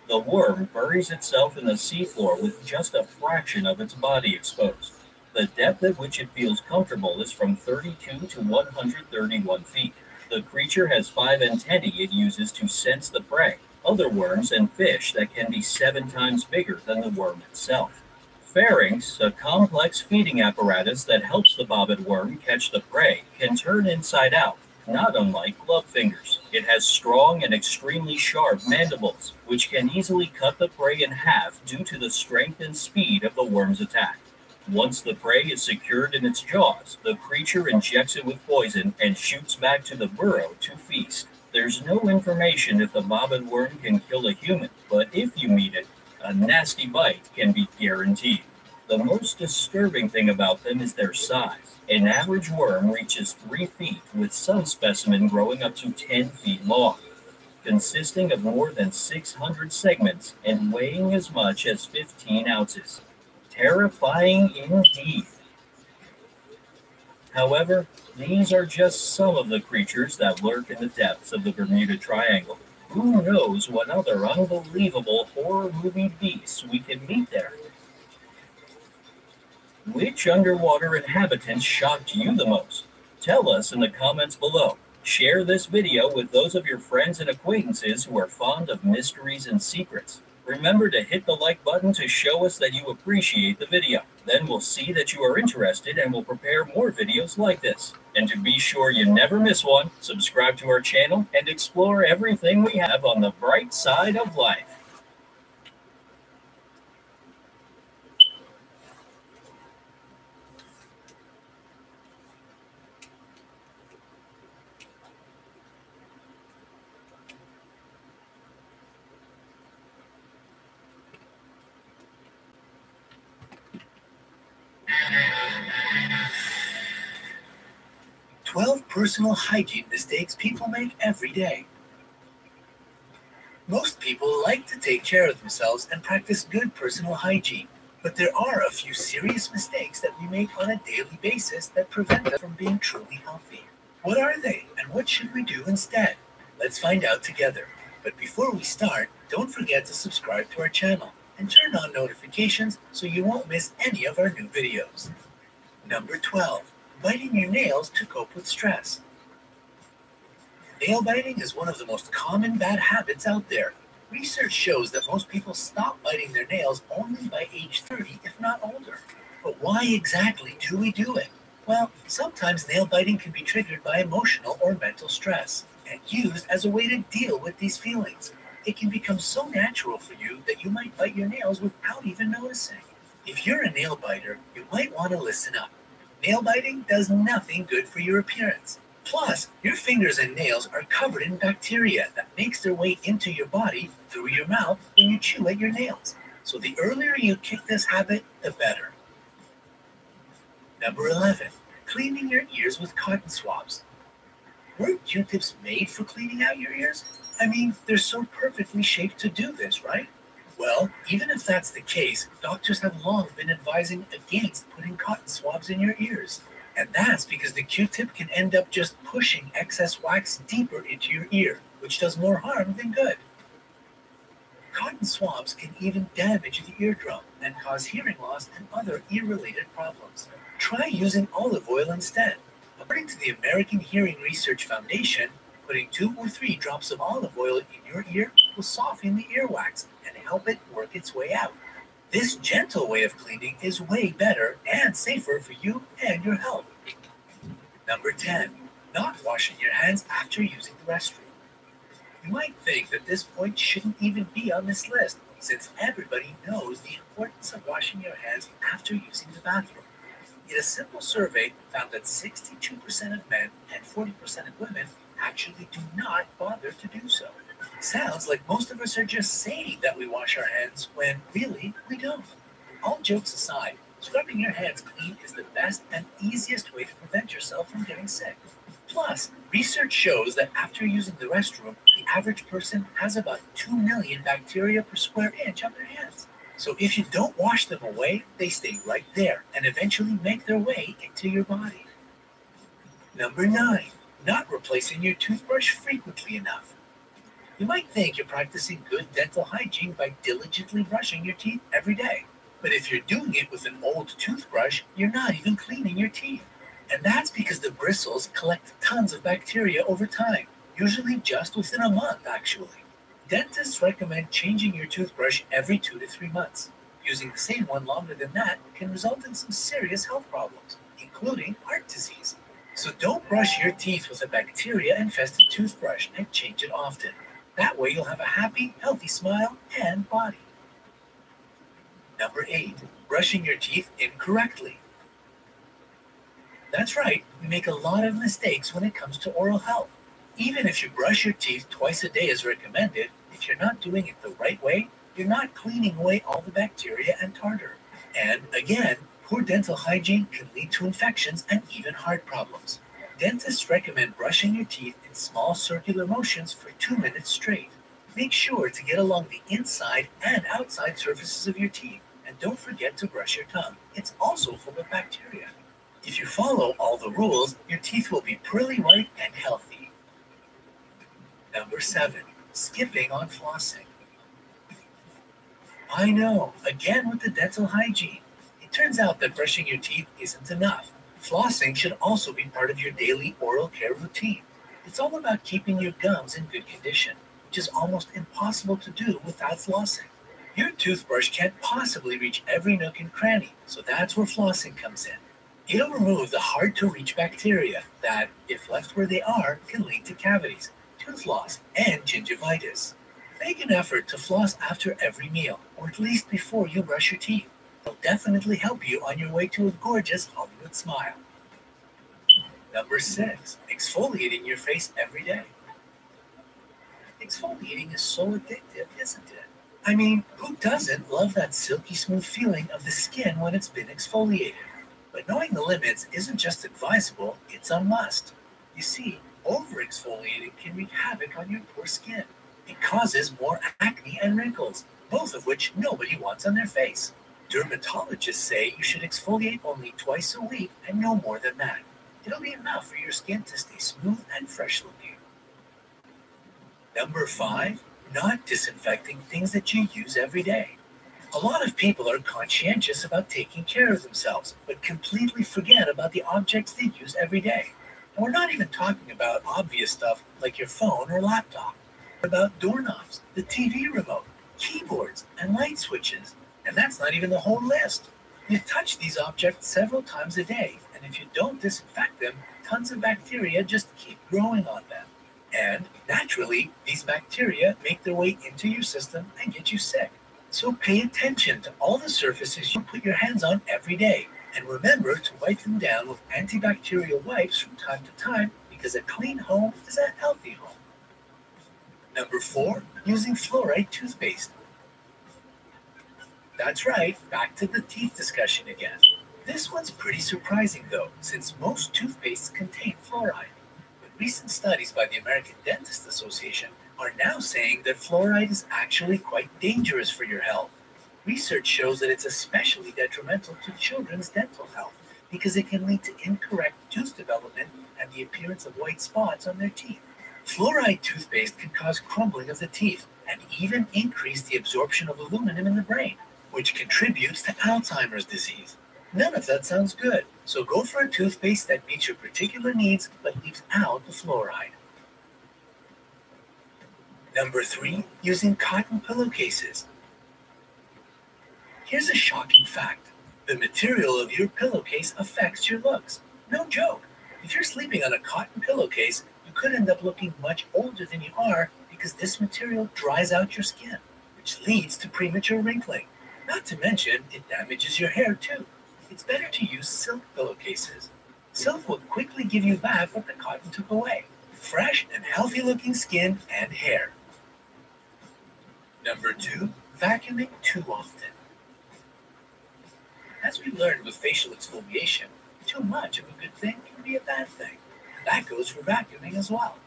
The worm buries itself in the seafloor with just a fraction of its body exposed. The depth at which it feels comfortable is from 32 to 131 feet. The creature has 5 antennae it uses to sense the prey, other worms, and fish that can be 7 times bigger than the worm itself. Pharynx, a complex feeding apparatus that helps the bobbin worm catch the prey, can turn inside out, not unlike glove fingers. It has strong and extremely sharp mandibles, which can easily cut the prey in half due to the strength and speed of the worm's attack. Once the prey is secured in its jaws, the creature injects it with poison and shoots back to the burrow to feast. There's no information if the bobbin worm can kill a human, but if you meet it, a nasty bite can be guaranteed. The most disturbing thing about them is their size. An average worm reaches 3 feet, with some specimen growing up to 10 feet long, consisting of more than 600 segments and weighing as much as 15 ounces. Terrifying indeed. However, these are just some of the creatures that lurk in the depths of the Bermuda Triangle. Who knows what other unbelievable horror movie beasts we can meet there? Which underwater inhabitants shocked you the most? Tell us in the comments below. Share this video with those of your friends and acquaintances who are fond of mysteries and secrets. Remember to hit the like button to show us that you appreciate the video. Then we'll see that you are interested and we'll prepare more videos like this. And to be sure you never miss one, subscribe to our channel and explore everything we have on the bright side of life. 12 personal hygiene mistakes people make every day. Most people like to take care of themselves and practice good personal hygiene, but there are a few serious mistakes that we make on a daily basis that prevent us from being truly healthy. What are they, and what should we do instead? Let's find out together. But before we start, don't forget to subscribe to our channel and turn on notifications so you won't miss any of our new videos. Number 12. Biting your nails to cope with stress. Nail biting is one of the most common bad habits out there. Research shows that most people stop biting their nails only by age 30, if not older. But why exactly do we do it? Well, sometimes nail biting can be triggered by emotional or mental stress and used as a way to deal with these feelings. It can become so natural for you that you might bite your nails without even noticing. If you're a nail biter, you might want to listen up. Nail biting does nothing good for your appearance. Plus, your fingers and nails are covered in bacteria that makes their way into your body through your mouth when you chew at your nails. So the earlier you kick this habit, the better. Number 11. Cleaning your ears with cotton swabs. Weren't Q-tips made for cleaning out your ears? I mean, they're so perfectly shaped to do this, right? Well, even if that's the case, doctors have long been advising against putting cotton swabs in your ears. And that's because the Q-tip can end up just pushing excess wax deeper into your ear, which does more harm than good. Cotton swabs can even damage the eardrum and cause hearing loss and other ear-related problems. Try using olive oil instead. According to the American Hearing Research Foundation, putting 2 or 3 drops of olive oil in your ear will soften the earwax and help it work its way out. This gentle way of cleaning is way better and safer for you and your health. Number 10. Not washing your hands after using the restroom. You might think that this point shouldn't even be on this list, since everybody knows the importance of washing your hands after using the bathroom. Yet a simple survey found that 62% of men and 40% of women actually do not bother to do so. Sounds like most of us are just saying that we wash our hands when really we don't. All jokes aside, scrubbing your hands clean is the best and easiest way to prevent yourself from getting sick. Plus, research shows that after using the restroom, the average person has about 2 million bacteria per square inch on their hands. So if you don't wash them away, they stay right there and eventually make their way into your body. Number 9. Not replacing your toothbrush frequently enough. You might think you're practicing good dental hygiene by diligently brushing your teeth every day. But if you're doing it with an old toothbrush, you're not even cleaning your teeth. And that's because the bristles collect tons of bacteria over time, usually just within a month, actually. Dentists recommend changing your toothbrush every 2 to 3 months. Using the same one longer than that can result in some serious health problems, including heart disease. So don't brush your teeth with a bacteria-infested toothbrush and change it often. That way you'll have a happy, healthy smile and body. Number 8. Brushing your teeth incorrectly. That's right, we make a lot of mistakes when it comes to oral health. Even if you brush your teeth twice a day as recommended, if you're not doing it the right way, you're not cleaning away all the bacteria and tartar. And again, poor dental hygiene can lead to infections and even heart problems. Dentists recommend brushing your teeth in small circular motions for 2 minutes straight. Make sure to get along the inside and outside surfaces of your teeth, and don't forget to brush your tongue. It's also full of bacteria. If you follow all the rules, your teeth will be pearly white and healthy. Number 7. Skipping on flossing. I know, again with the dental hygiene. It turns out that brushing your teeth isn't enough. Flossing should also be part of your daily oral care routine. It's all about keeping your gums in good condition, which is almost impossible to do without flossing. Your toothbrush can't possibly reach every nook and cranny, so that's where flossing comes in. It'll remove the hard-to-reach bacteria that, if left where they are, can lead to cavities, tooth loss, and gingivitis. Make an effort to floss after every meal, or at least before you brush your teeth. It'll definitely help you on your way to a gorgeous Hollywood smile. Number 6. Exfoliating your face every day. Exfoliating is so addictive, isn't it? I mean, who doesn't love that silky smooth feeling of the skin when it's been exfoliated? But knowing the limits isn't just advisable, it's a must. You see, over-exfoliating can wreak havoc on your poor skin. It causes more acne and wrinkles, both of which nobody wants on their face. Dermatologists say you should exfoliate only twice a week and no more than that. It'll be enough for your skin to stay smooth and fresh looking. Number 5, not disinfecting things that you use every day. A lot of people are conscientious about taking care of themselves, but completely forget about the objects they use every day. And we're not even talking about obvious stuff like your phone or laptop. We're about doorknobs, the TV remote, keyboards, and light switches. And that's not even the whole list. You touch these objects several times a day, and if you don't disinfect them, tons of bacteria just keep growing on them. And naturally, these bacteria make their way into your system and get you sick. So pay attention to all the surfaces you put your hands on every day. And remember to wipe them down with antibacterial wipes from time to time, because a clean home is a healthy home. Number 4, using fluoride toothpaste. That's right, back to the teeth discussion again. This one's pretty surprising though, since most toothpastes contain fluoride. But recent studies by the American Dentist Association are now saying that fluoride is actually quite dangerous for your health. Research shows that it's especially detrimental to children's dental health because it can lead to incorrect tooth development and the appearance of white spots on their teeth. Fluoride toothpaste can cause crumbling of the teeth and even increase the absorption of aluminum in the brain, which contributes to Alzheimer's disease. None of that sounds good, so go for a toothpaste that meets your particular needs but leaves out the fluoride. Number 3, using cotton pillowcases. Here's a shocking fact. The material of your pillowcase affects your looks. No joke. If you're sleeping on a cotton pillowcase, you could end up looking much older than you are because this material dries out your skin, which leads to premature wrinkling. Not to mention, it damages your hair too. It's better to use silk pillowcases. Silk will quickly give you back what the cotton took away. Fresh and healthy looking skin and hair. Number 2, vacuuming too often. As we learned with facial exfoliation, too much of a good thing can be a bad thing. And that goes for vacuuming as well.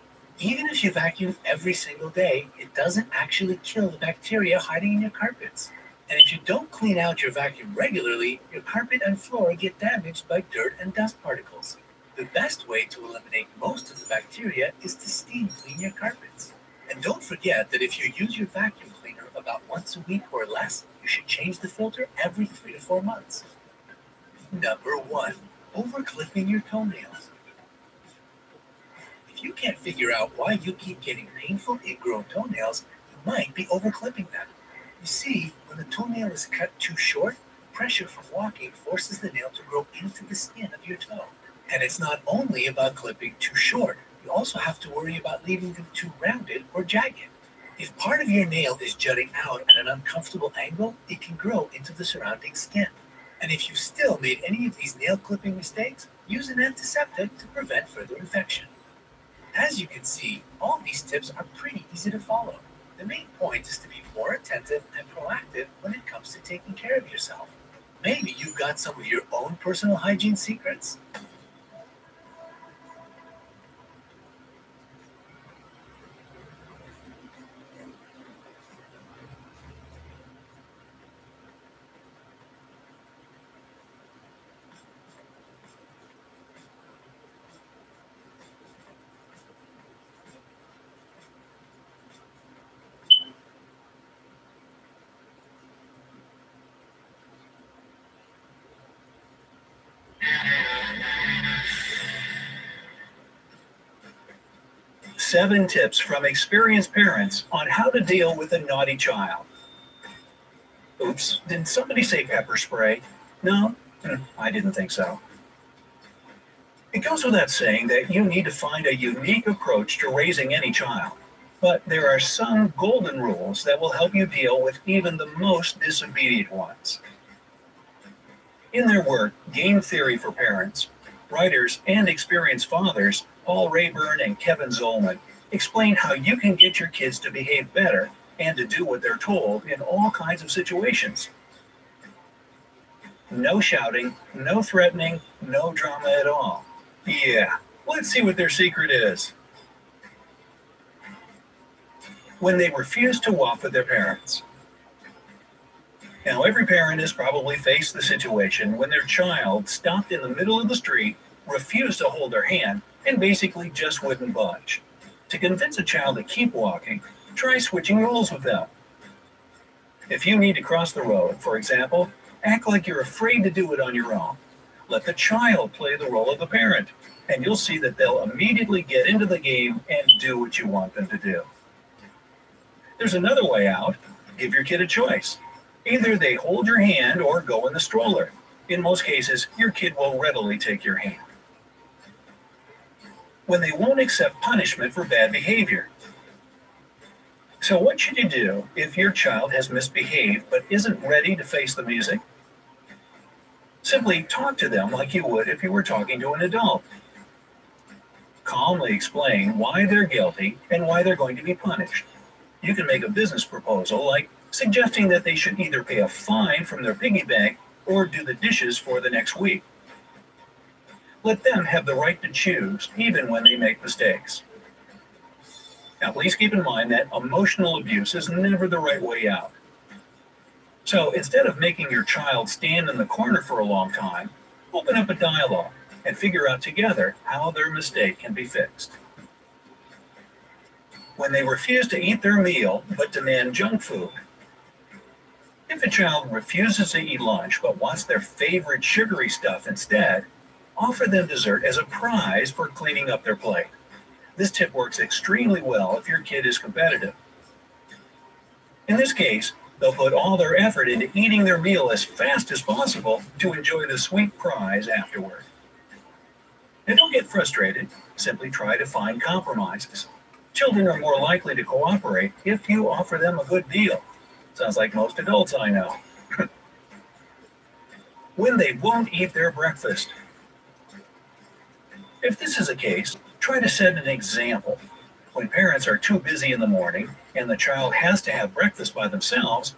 Even if you vacuum every single day, it doesn't actually kill the bacteria hiding in your carpets. And if you don't clean out your vacuum regularly, your carpet and floor get damaged by dirt and dust particles. The best way to eliminate most of the bacteria is to steam clean your carpets. And don't forget that if you use your vacuum cleaner about once a week or less, you should change the filter every 3 to 4 months. Number 1, over-clipping your toenails. If you can't figure out why you keep getting painful ingrown toenails, you might be over-clipping them. You see, when the toenail is cut too short, pressure from walking forces the nail to grow into the skin of your toe. And it's not only about clipping too short, you also have to worry about leaving them too rounded or jagged. If part of your nail is jutting out at an uncomfortable angle, it can grow into the surrounding skin. And if you've still made any of these nail clipping mistakes, use an antiseptic to prevent further infection. As you can see, all these tips are pretty easy to follow. The main point is to be more attentive and proactive when it comes to taking care of yourself. Maybe you've got some of your own personal hygiene secrets. Seven tips from experienced parents on how to deal with a naughty child. Oops, did somebody say pepper spray? No, I didn't think so. It goes without saying that you need to find a unique approach to raising any child. But there are some golden rules that will help you deal with even the most disobedient ones. In their work, Game Theory for Parents, writers and experienced fathers, Paul Rayburn and Kevin Zollman, explain how you can get your kids to behave better and to do what they're told in all kinds of situations. No shouting, no threatening, no drama at all. Yeah, Let's see what their secret is. When they refuse to walk with their parents. Now, every parent has probably faced the situation when their child stopped in the middle of the street, refused to hold their hand, and basically just wouldn't budge. To convince a child to keep walking, try switching roles with them. If you need to cross the road, for example, act like you're afraid to do it on your own. Let the child play the role of the parent, and you'll see that they'll immediately get into the game and do what you want them to do. There's another way out. Give your kid a choice. Either they hold your hand or go in the stroller. In most cases, your kid will readily take your hand. When they won't accept punishment for bad behavior. So what should you do if your child has misbehaved but isn't ready to face the music? Simply talk to them like you would if you were talking to an adult. Calmly explain why they're guilty and why they're going to be punished. You can make a business proposal like suggesting that they should either pay a fine from their piggy bank or do the dishes for the next week. Let them have the right to choose, even when they make mistakes. Now, please keep in mind that emotional abuse is never the right way out. So instead of making your child stand in the corner for a long time, open up a dialogue and figure out together how their mistake can be fixed. When they refuse to eat their meal but demand junk food. If a child refuses to eat lunch but wants their favorite sugary stuff instead, offer them dessert as a prize for cleaning up their plate. This tip works extremely well if your kid is competitive. In this case, they'll put all their effort into eating their meal as fast as possible to enjoy the sweet prize afterward. And don't get frustrated, simply try to find compromises. Children are more likely to cooperate if you offer them a good deal. Sounds like most adults I know. When they won't eat their breakfast. If this is a case, try to set an example. When parents are too busy in the morning and the child has to have breakfast by themselves,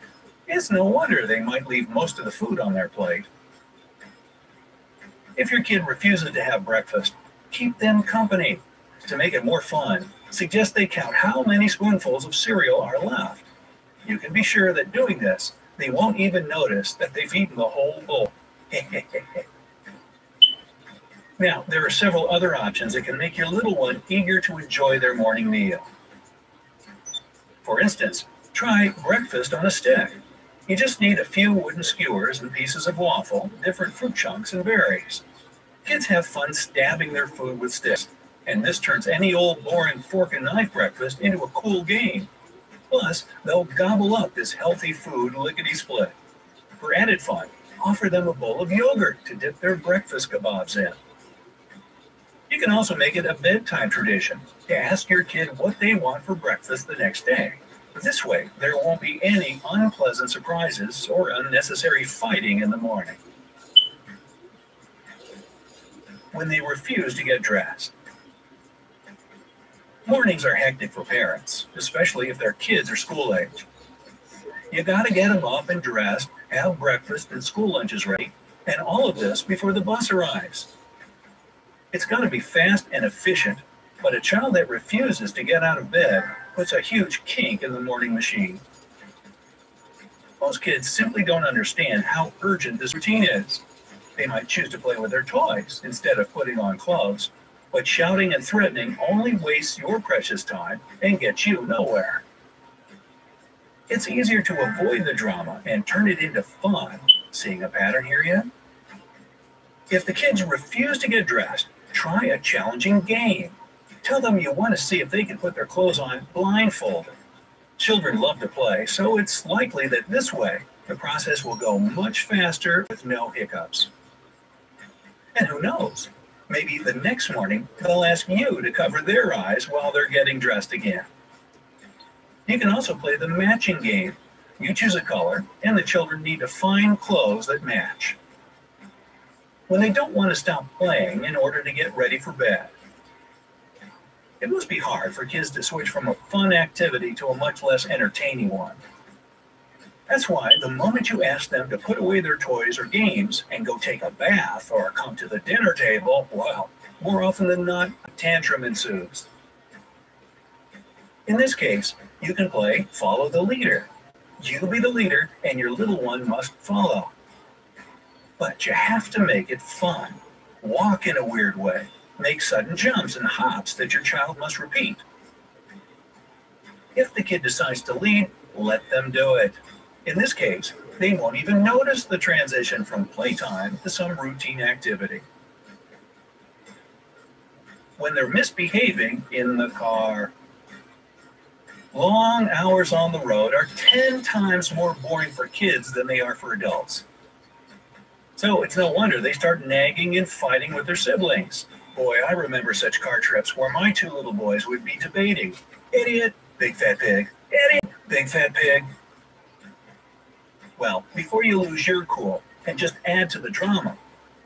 it's no wonder they might leave most of the food on their plate. If your kid refuses to have breakfast, keep them company. To make it more fun, suggest they count how many spoonfuls of cereal are left. You can be sure that doing this, they won't even notice that they've eaten the whole bowl. Now, there are several other options that can make your little one eager to enjoy their morning meal. For instance, try breakfast on a stick. You just need a few wooden skewers and pieces of waffle, different fruit chunks, and berries. Kids have fun stabbing their food with sticks, and this turns any old boring fork and knife breakfast into a cool game. Plus, they'll gobble up this healthy food lickety-split. For added fun, offer them a bowl of yogurt to dip their breakfast kebabs in. You can also make it a bedtime tradition to ask your kid what they want for breakfast the next day. This way, there won't be any unpleasant surprises or unnecessary fighting in the morning. When they refuse to get dressed. Mornings are hectic for parents, especially if their kids are school age. You gotta get them up and dressed, have breakfast and school lunches ready, and all of this before the bus arrives. It's gotta be fast and efficient, but a child that refuses to get out of bed puts a huge kink in the morning machine. Most kids simply don't understand how urgent this routine is. They might choose to play with their toys instead of putting on clothes, but shouting and threatening only wastes your precious time and gets you nowhere. It's easier to avoid the drama and turn it into fun. Seeing a pattern here yet? If the kids refuse to get dressed, try a challenging game. Tell them you want to see if they can put their clothes on blindfolded. Children love to play, so it's likely that this way the process will go much faster with no hiccups. And who knows? Maybe the next morning they'll ask you to cover their eyes while they're getting dressed again. You can also play the matching game. You choose a color, and the children need to find clothes that match. When they don't want to stop playing in order to get ready for bed. It must be hard for kids to switch from a fun activity to a much less entertaining one. That's why the moment you ask them to put away their toys or games and go take a bath or come to the dinner table, well, more often than not, a tantrum ensues. In this case, you can play follow the leader. You be the leader and your little one must follow. But you have to make it fun. Walk in a weird way. Make sudden jumps and hops that your child must repeat. If the kid decides to lead, let them do it. In this case, they won't even notice the transition from playtime to some routine activity. When they're misbehaving in the car, long hours on the road are 10 times more boring for kids than they are for adults. So it's no wonder they start nagging and fighting with their siblings. Boy, I remember such car trips where my two little boys would be debating, idiot, big fat pig, idiot, big fat pig. Well, before you lose your cool and just add to the drama,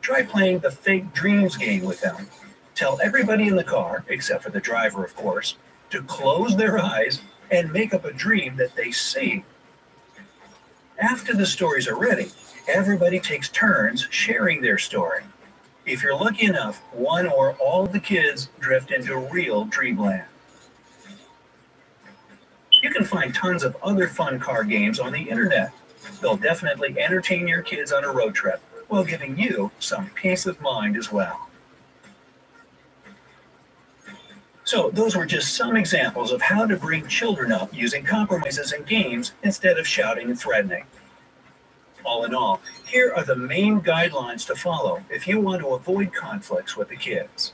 try playing the fake dreams game with them. Tell everybody in the car, except for the driver, of course, to close their eyes and make up a dream that they see. After the stories are ready, everybody takes turns sharing their story. If you're lucky enough, one or all of the kids drift into real dreamland. You can find tons of other fun car games on the internet. They'll definitely entertain your kids on a road trip while giving you some peace of mind as well. So those were just some examples of how to bring children up using compromises in games instead of shouting and threatening. All in all, here are the main guidelines to follow if you want to avoid conflicts with the kids.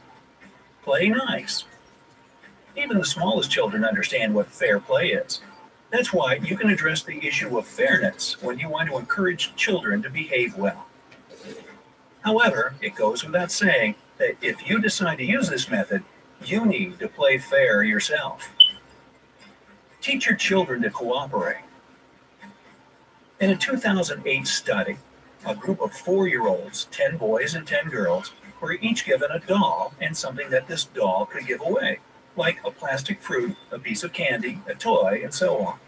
Play nice. Even the smallest children understand what fair play is. That's why you can address the issue of fairness when you want to encourage children to behave well. However, it goes without saying that if you decide to use this method, you need to play fair yourself. Teach your children to cooperate. In a 2008 study, a group of 4-year-olds, 10 boys and 10 girls, were each given a doll and something that this doll could give away, like a plastic fruit, a piece of candy, a toy, and so on.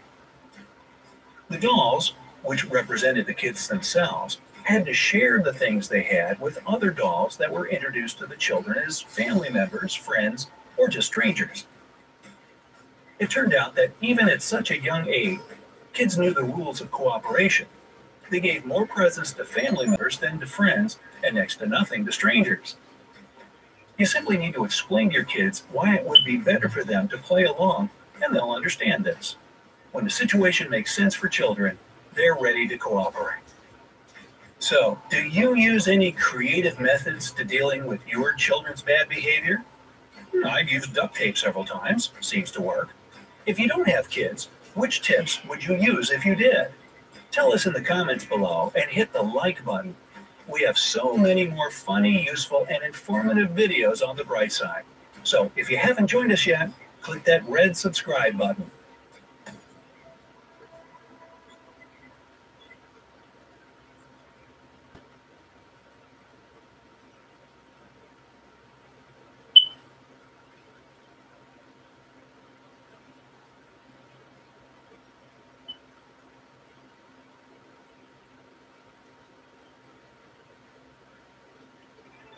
The dolls, which represented the kids themselves, had to share the things they had with other dolls that were introduced to the children as family members, friends, or just strangers. It turned out that even at such a young age, kids knew the rules of cooperation. They gave more presents to family members than to friends, and next to nothing to strangers. You simply need to explain to your kids why it would be better for them to play along, and they'll understand this. When the situation makes sense for children, they're ready to cooperate. So, do you use any creative methods to dealing with your children's bad behavior? I've used duct tape several times. Seems to work. If you don't have kids, which tips would you use if you did? Tell us in the comments below and hit the like button. We have so many more funny, useful, and informative videos on the bright side. So if you haven't joined us yet, click that red subscribe button.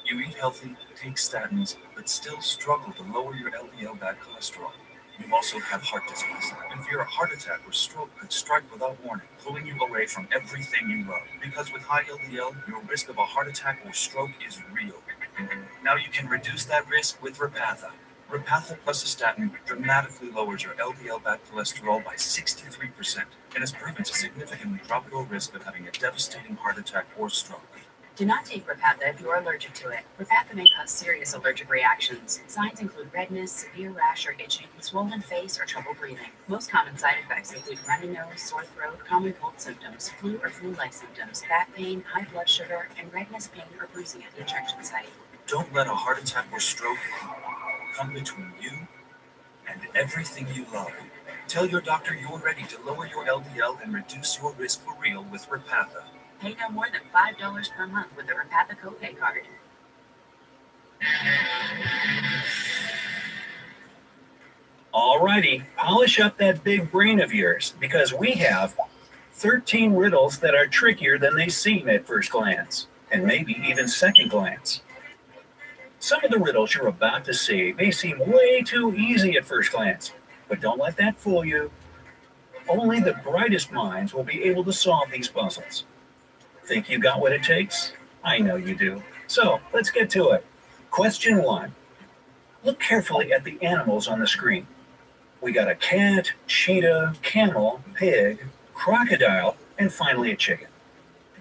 You eat healthy, take statins, but still struggle to lower your LDL bad cholesterol. You also have heart disease, and fear a heart attack or stroke could strike without warning, pulling you away from everything you love. Because with high LDL, your risk of a heart attack or stroke is real. Now you can reduce that risk with Repatha. Repatha plus a statin dramatically lowers your LDL bad cholesterol by 63% and has proven to significantly drop your risk of having a devastating heart attack or stroke. Do not take Repatha if you are allergic to it. Repatha may cause serious allergic reactions. Signs include redness, severe rash or itching, swollen face, or trouble breathing. Most common side effects include runny nose, sore throat, common cold symptoms, flu or flu-like symptoms, back pain, high blood sugar, and redness, pain, or bruising at the injection site. Don't let a heart attack or stroke come between you and everything you love. Tell your doctor you're ready to lower your LDL and reduce your risk for real with Repatha. Pay no more than $5 per month with the Repatha copay card. Alrighty, polish up that big brain of yours, because we have 13 riddles that are trickier than they seem at first glance, and maybe even second glance. Some of the riddles you're about to see may seem way too easy at first glance, but don't let that fool you. Only the brightest minds will be able to solve these puzzles. Think you got what it takes? I know you do. So let's get to it. Question 1. Look carefully at the animals on the screen. We got a cat, cheetah, camel, pig, crocodile, and finally a chicken.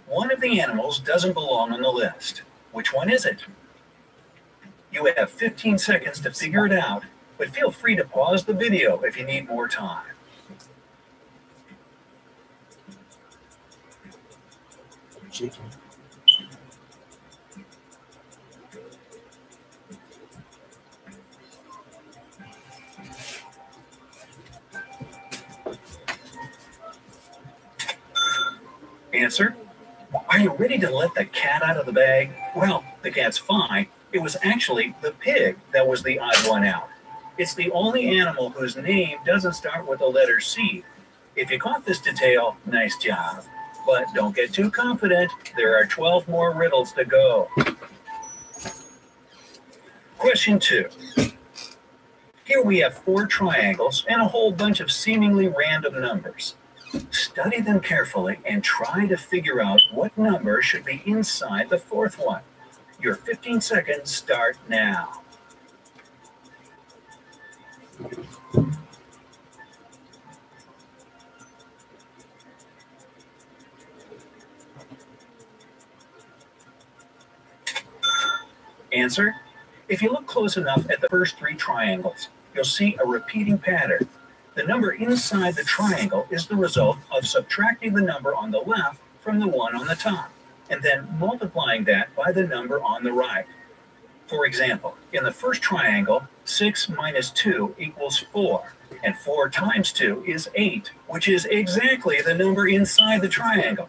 One of the animals doesn't belong on the list. Which one is it? You have 15 seconds to figure it out, but feel free to pause the video if you need more time. Chicken. Answer? Are you ready to let the cat out of the bag? Well, the cat's fine. It was actually the pig that was the odd one out. It's the only animal whose name doesn't start with the letter C. If you caught this detail, nice job. But don't get too confident. There are 12 more riddles to go. Question 2. Here we have 4 triangles and a whole bunch of seemingly random numbers. Study them carefully and try to figure out what number should be inside the 4th one. Your 15 seconds start now. Answer? If you look close enough at the first 3 triangles, you'll see a repeating pattern. The number inside the triangle is the result of subtracting the number on the left from the one on the top, and then multiplying that by the number on the right. For example, in the first triangle, 6 minus 2 equals 4, and 4 times 2 is 8, which is exactly the number inside the triangle.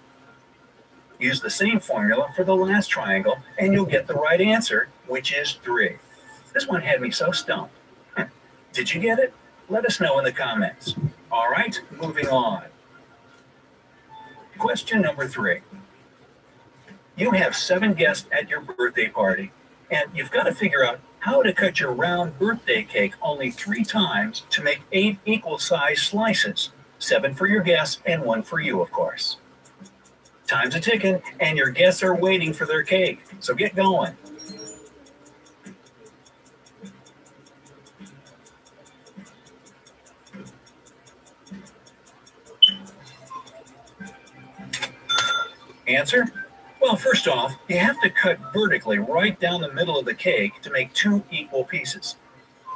Use the same formula for the last triangle, and you'll get the right answer, which is 3. This one had me so stumped. Did you get it? Let us know in the comments. All right, moving on. Question number 3. You have 7 guests at your birthday party, and you've got to figure out how to cut your round birthday cake only 3 times to make 8 equal-sized slices, 7 for your guests and 1 for you, of course. Time's a ticking, and your guests are waiting for their cake, so get going. Answer? Well, first off, you have to cut vertically right down the middle of the cake to make 2 equal pieces.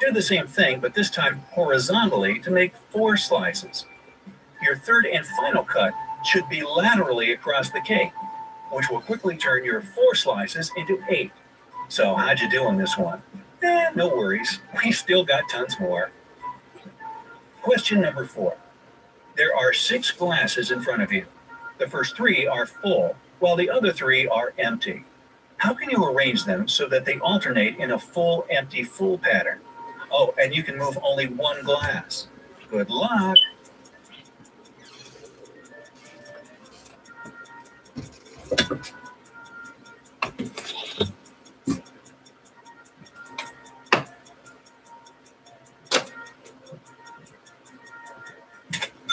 Do the same thing, but this time horizontally to make 4 slices. Your third and final cut should be laterally across the cake, which will quickly turn your 4 slices into 8. So how'd you do on this one? No worries. We still got tons more. Question number 4. There are 6 glasses in front of you. The first 3 are full, while the other 3 are empty. How can you arrange them so that they alternate in a full, empty, full pattern? Oh, and you can move only 1 glass. Good luck.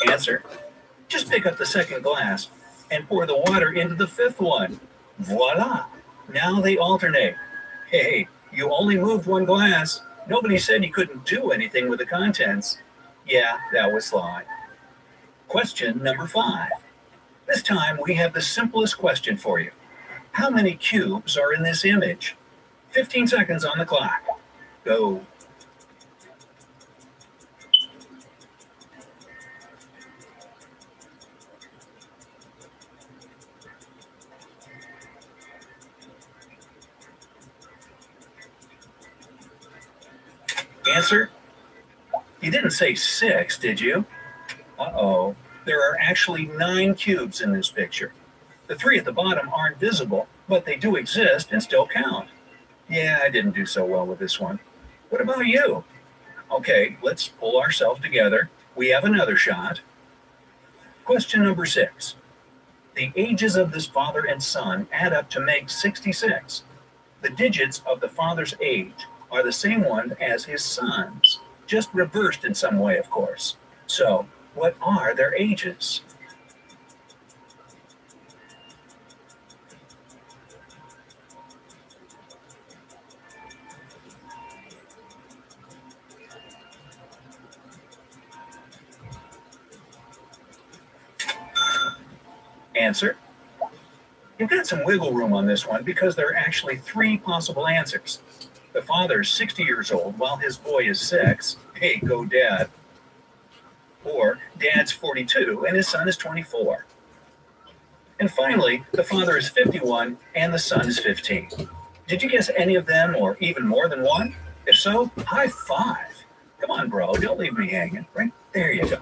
Answer. Just pick up the second glass and pour the water into the 5th one. Voila! Now they alternate. Hey, you only moved 1 glass. Nobody said you couldn't do anything with the contents. Yeah, that was sly. Question number 5. This time we have the simplest question for you. How many cubes are in this image? 15 seconds on the clock. Go. Answer? You didn't say 6, did you? Uh-oh. There are actually 9 cubes in this picture. The 3 at the bottom aren't visible, but they do exist and still count. Yeah, I didn't do so well with this one. What about you? Okay, let's pull ourselves together. We have another shot. Question number 6. The ages of this father and son add up to make 66. The digits of the father's age are the same one as his son's, just reversed in some way, of course. So, what are their ages? Answer. You've got some wiggle room on this one because there are actually three possible answers. The father is 60 years old while his boy is 6. Hey, go dad. Or dad's 42 and his son is 24. And finally, the father is 51 and the son is 15. Did you guess any of them or even more than one? If so, high five. Come on, bro, don't leave me hanging. Right there you go.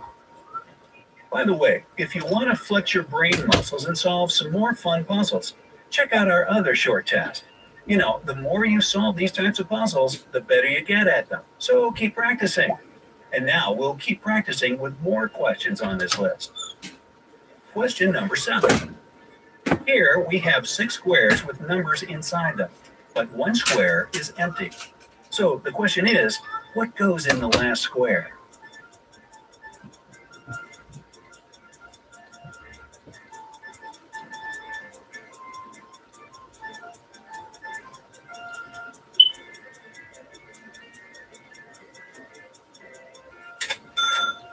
By the way, if you want to flex your brain muscles and solve some more fun puzzles, check out our other short test. You know, the more you solve these types of puzzles, the better you get at them. So keep practicing. And now we'll keep practicing with more questions on this list. Question number 7. Here we have 6 squares with numbers inside them, but one square is empty. So the question is, what goes in the last square?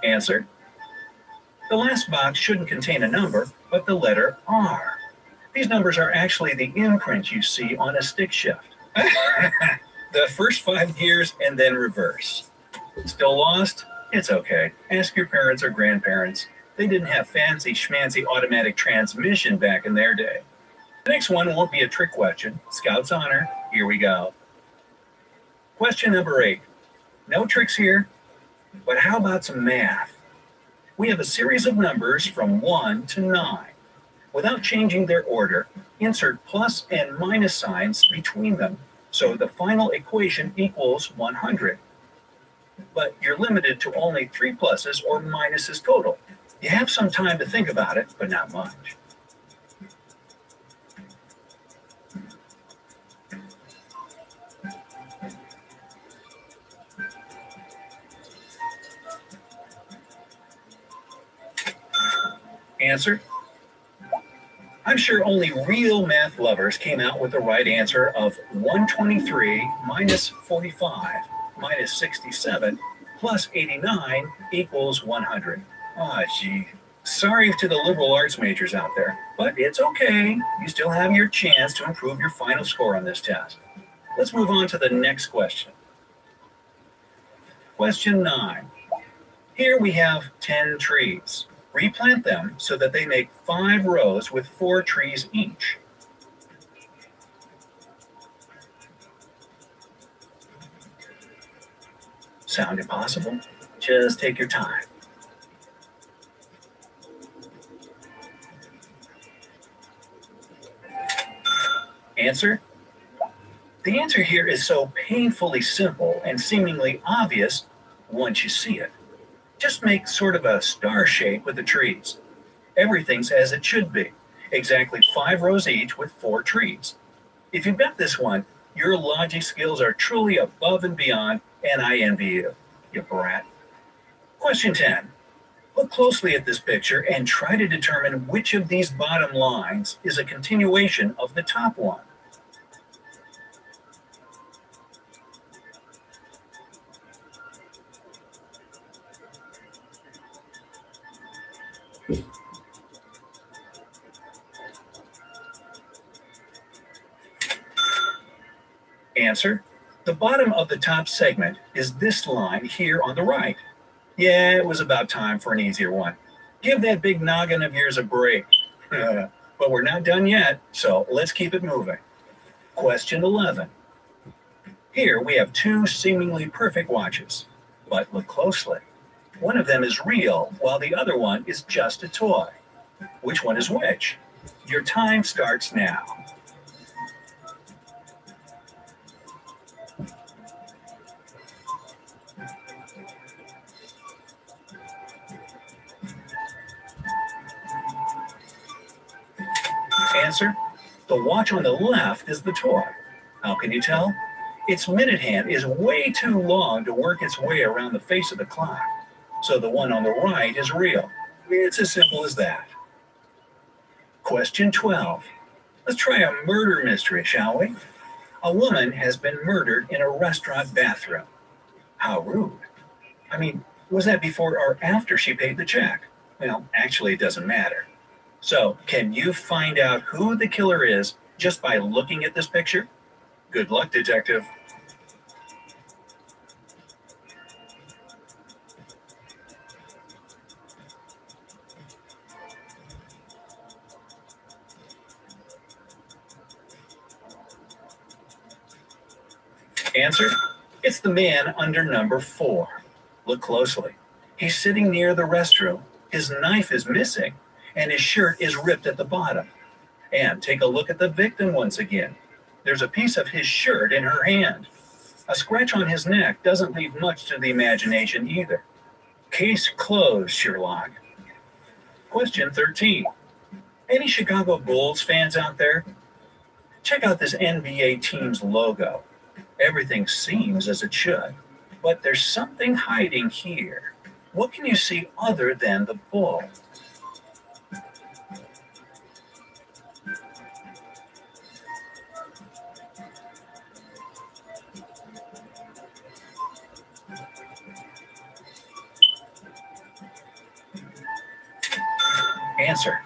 Answer. The last box shouldn't contain a number, but the letter R. These numbers are actually the imprint you see on a stick shift. The first 5 gears and then reverse. Still lost? It's okay. Ask your parents or grandparents. They didn't have fancy schmancy automatic transmission back in their day. The next one won't be a trick question. Scout's honor. Here we go. Question number 8. No tricks here, but how about some math? We have a series of numbers from 1 to 9. Without changing their order, insert plus and minus signs between them, so the final equation equals 100. But you're limited to only 3 pluses or minuses total. You have some time to think about it, but not much. Answer. I'm sure only real math lovers came out with the right answer of 123 minus 45 minus 67 plus 89 equals 100. Ah, gee. Sorry to the liberal arts majors out there, but it's okay. You still have your chance to improve your final score on this test. Let's move on to the next question. Question 9. Here we have 10 trees. Replant them so that they make 5 rows with 4 trees each. Sound impossible? Just take your time. Answer? The answer here is so painfully simple and seemingly obvious once you see it. Just make sort of a star shape with the trees. Everything's as it should be. Exactly 5 rows each with 4 trees. If you got this one, your logic skills are truly above and beyond, and I envy you, you brat. Question 10. Look closely at this picture and try to determine which of these bottom lines is a continuation of the top one. Answer. The bottom of the top segment is this line here on the right. Yeah, it was about time for an easier one. Give that big noggin of yours a break. But we're not done yet, so let's keep it moving. Question 11. Here we have 2 seemingly perfect watches, but look closely. One of them is real, while the other one is just a toy. Which one is which? Your time starts now. Answer. The watch on the left is the toy. How can you tell? Its minute hand is way too long to work its way around the face of the clock, so the one on the right is real. It's as simple as that. Question 12. Let's try a murder mystery, shall we? A woman has been murdered in a restaurant bathroom. How rude. I mean, was that before or after she paid the check? Well, actually, it doesn't matter. So, can you find out who the killer is just by looking at this picture? Good luck, detective. Answer? It's the man under number 4. Look closely. He's sitting near the restroom. His knife is missing, and his shirt is ripped at the bottom. And take a look at the victim once again. There's a piece of his shirt in her hand. A scratch on his neck doesn't leave much to the imagination either. Case closed, Sherlock. Question 13. Any Chicago Bulls fans out there? Check out this NBA team's logo. Everything seems as it should, but there's something hiding here. What can you see other than the bull? Answer.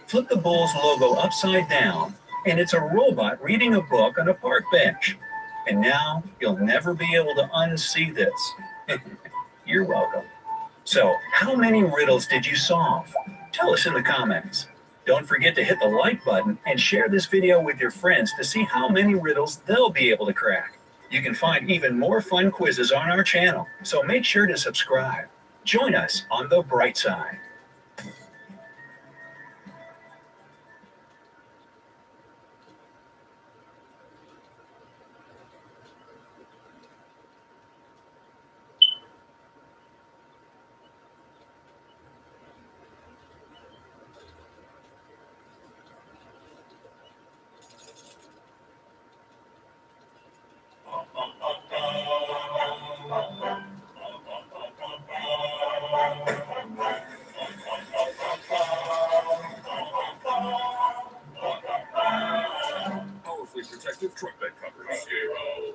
Flip the Bulls logo upside down, and it's a robot reading a book on a park bench. And now you'll never be able to unsee this. You're welcome. So, how many riddles did you solve? Tell us in the comments. Don't forget to hit the like button and share this video with your friends to see how many riddles they'll be able to crack. You can find even more fun quizzes on our channel, so make sure to subscribe. Join us on the bright side. Powerfully protective truck bed covers. 0.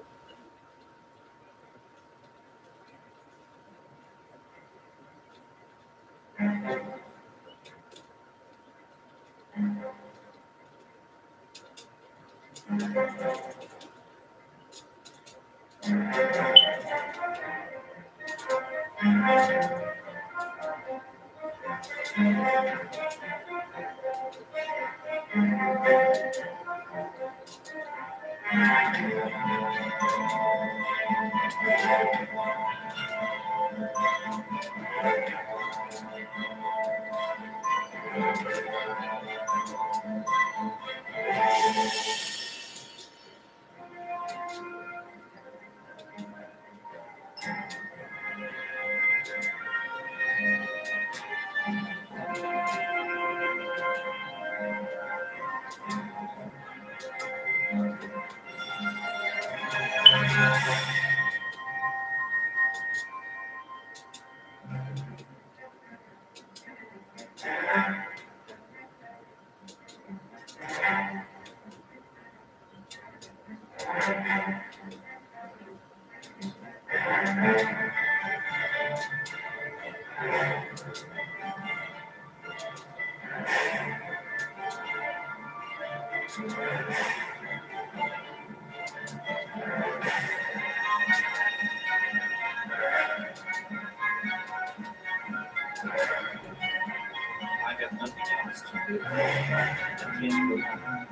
I have nothing else to do. I can't go.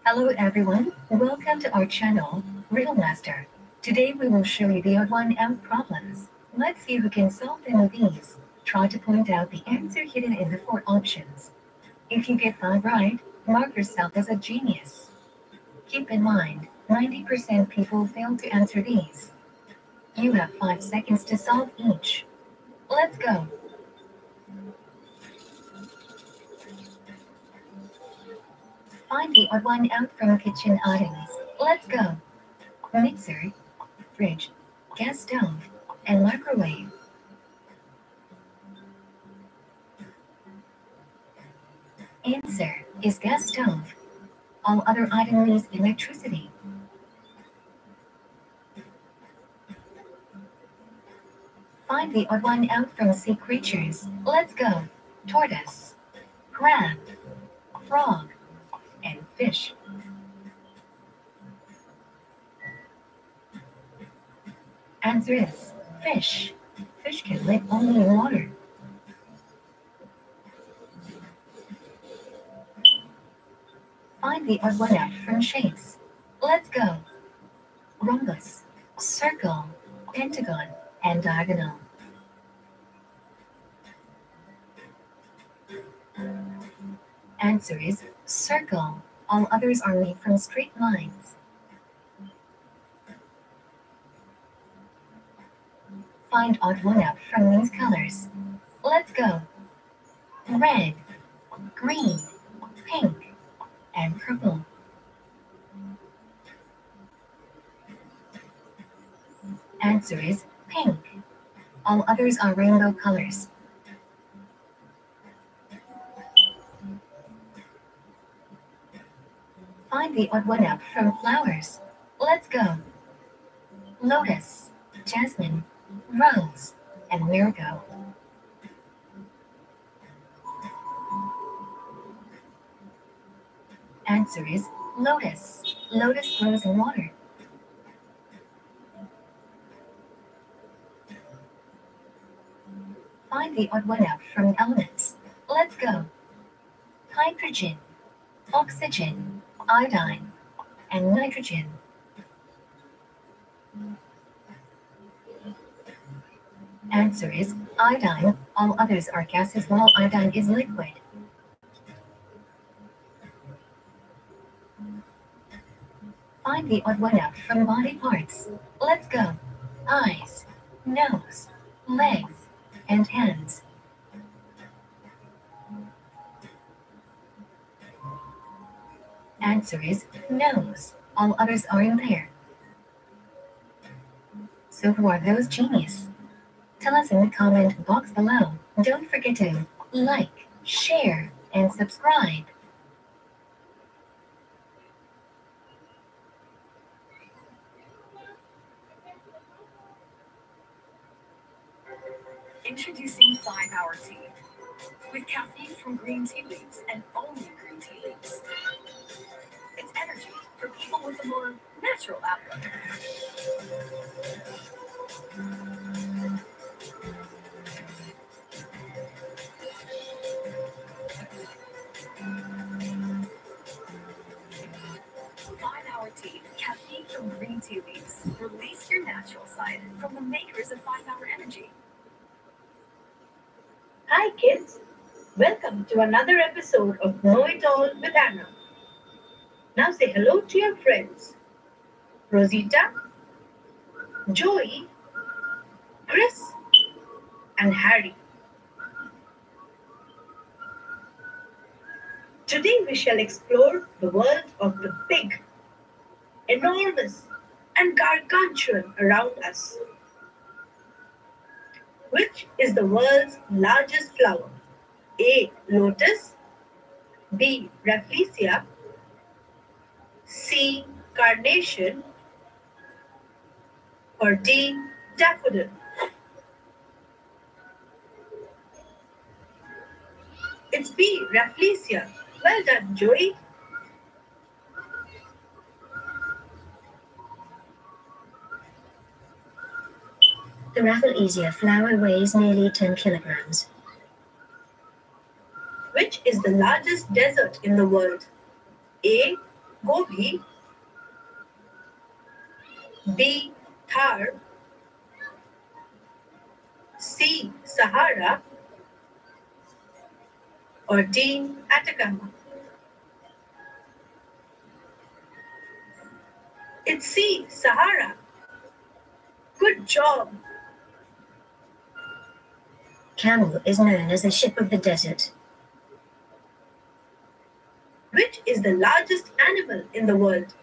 Hello everyone, welcome to our channel, Riddle Master. Today we will show you the odd one out problems. Let's see who can solve any of these. Try to point out the answer hidden in the 4 options. If you get 5 right, mark yourself as a genius. Keep in mind, 90% people fail to answer these. You have 5 seconds to solve each. Let's go. Find the odd one out from kitchen items. Let's go. Mixer, fridge, gas stove, and microwave. Answer is gas stove. All other items use electricity. Find the odd one out from sea creatures. Let's go. Tortoise, crab, frog, and fish. Answer is fish. Fish can live only in water. Find the odd one out from shapes. Let's go. Rhombus, circle, pentagon, and diagonal. Answer is circle. All others are made from straight lines. Find odd one out from these colors. Let's go. Red, green, pink, and purple. Answer is pink. All others are rainbow colors. Find the odd one out from flowers. Let's go. Lotus, jasmine, rose, and marigold. Answer is lotus. Lotus grows in water. Find the odd one out from elements. Let's go. Hydrogen, oxygen, iodine, and nitrogen. Answer is iodine. All others are gases while iodine is liquid. Find the odd one out from body parts. Let's go. Eyes, nose, legs, and hands. Answer is nose. All others are in there. So who are those genius? Tell us in the comment box below. Don't forget to like, share, and subscribe. Introducing 5-Hour Tea. With caffeine from green tea leaves and only green tea leaves. It's energy for people with a more natural outlook. Five-Hour Tea, caffeine from green tea leaves. Release your natural side from the makers of 5-Hour Energy. Hi kids, welcome to another episode of Know It All with Anna. Now say hello to your friends. Rosita, Joey, Chris, and Harry. Today we shall explore the world of the big, enormous, and gargantuan around us. Which is the world's largest flower? A. Lotus, B. Rafflesia, C. Carnation, or D. Daffodil? It's B. Rafflesia. Well done, Joey. The Rafflesia flower weighs nearly 10 kilograms. Which is the largest desert in the world? A. Gobi, B. Thar, C. Sahara, or D. Atacama? It's C. Sahara. Good job. Camel is known as the ship of the desert. Which is the largest animal in the world?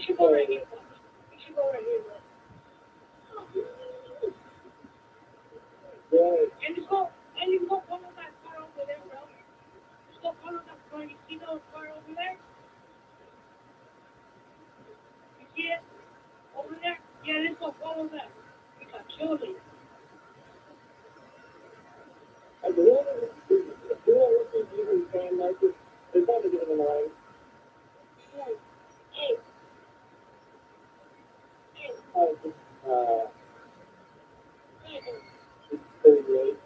should go right here. You should go right here, bro. And just go, and you go follow that car over there, bro. Just go follow that car. You see those car over there? You see it? Over there? Yeah, let's go follow that. We got killed it. I believe if you are looking at you saying like this, there's got to be an line. Hey. It's 38.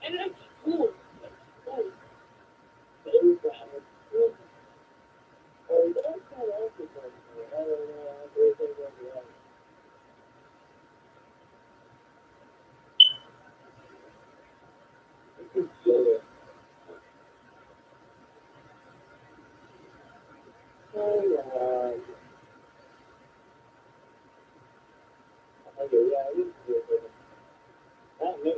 And that's cool. Not me.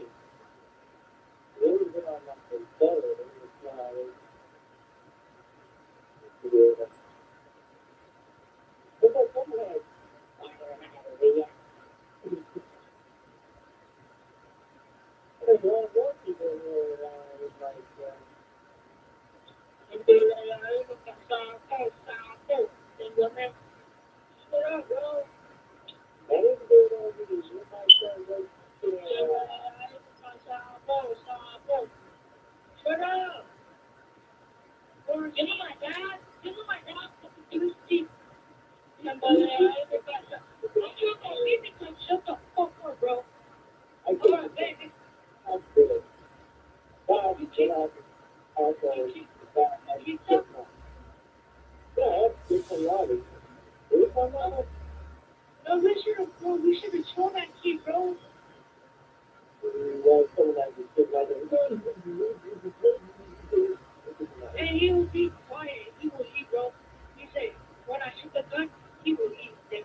Shut up! Or give me my dad. Give me my dad. Shut the fuck up, bro. Alright, baby. That's good. Wow, you keep up. Yeah, that's good. No, we should have shown that kid, bro. And he will be quiet. He will eat, bro. You say, when I shoot the gun, he will eat them.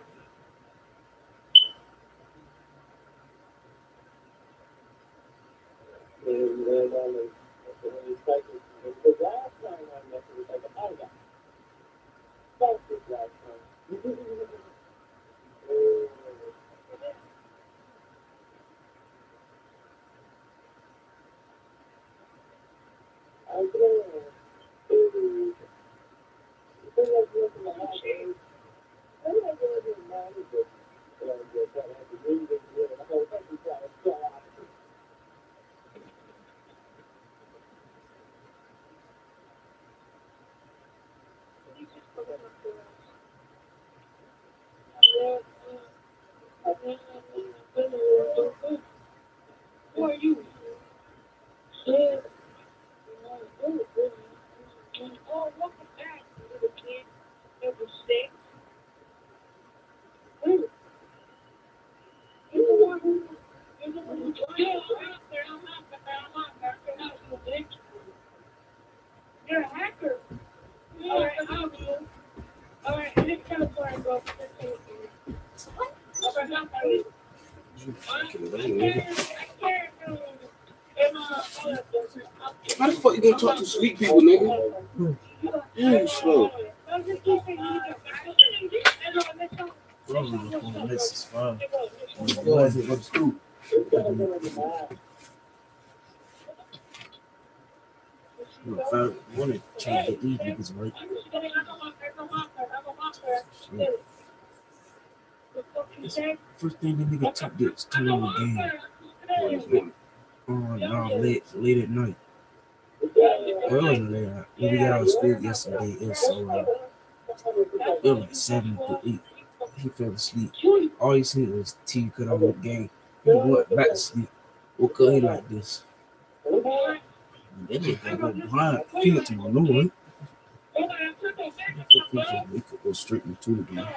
Who are you? Oh, welcome back, little kid. Number 6. Who? You're the one who joined us. You're a hacker. Alright, I'll do. Alright, let's tell the story, bro. Let's tell the story. Alright, not that. How the fuck you gonna talk to sweet people, nigga? You slow. This is fun. Yo, I go to school. If I want to try to get these niggas right. First thing the nigga took this turn on the game. Now late at night. Well, it wasn't late at night. When we got out of school yesterday, it was it was like 7 to 8. He fell asleep. All he seen was TV cut off the game. He went back to sleep. Woke up, he like this. That nigga go blind. He looked to my nose, right? We could go straight into the game.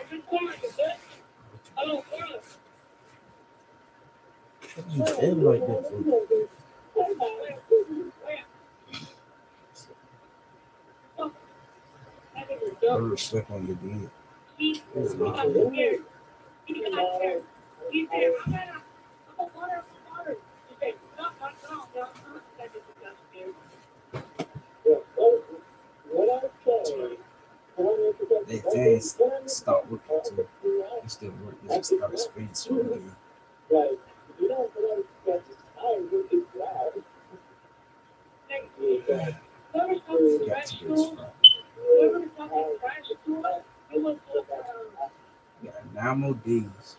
You feel like that for bird slept on your bed. They fans stop working too. They still work. They just started space for the game. Got to this spot. Got 9 more days.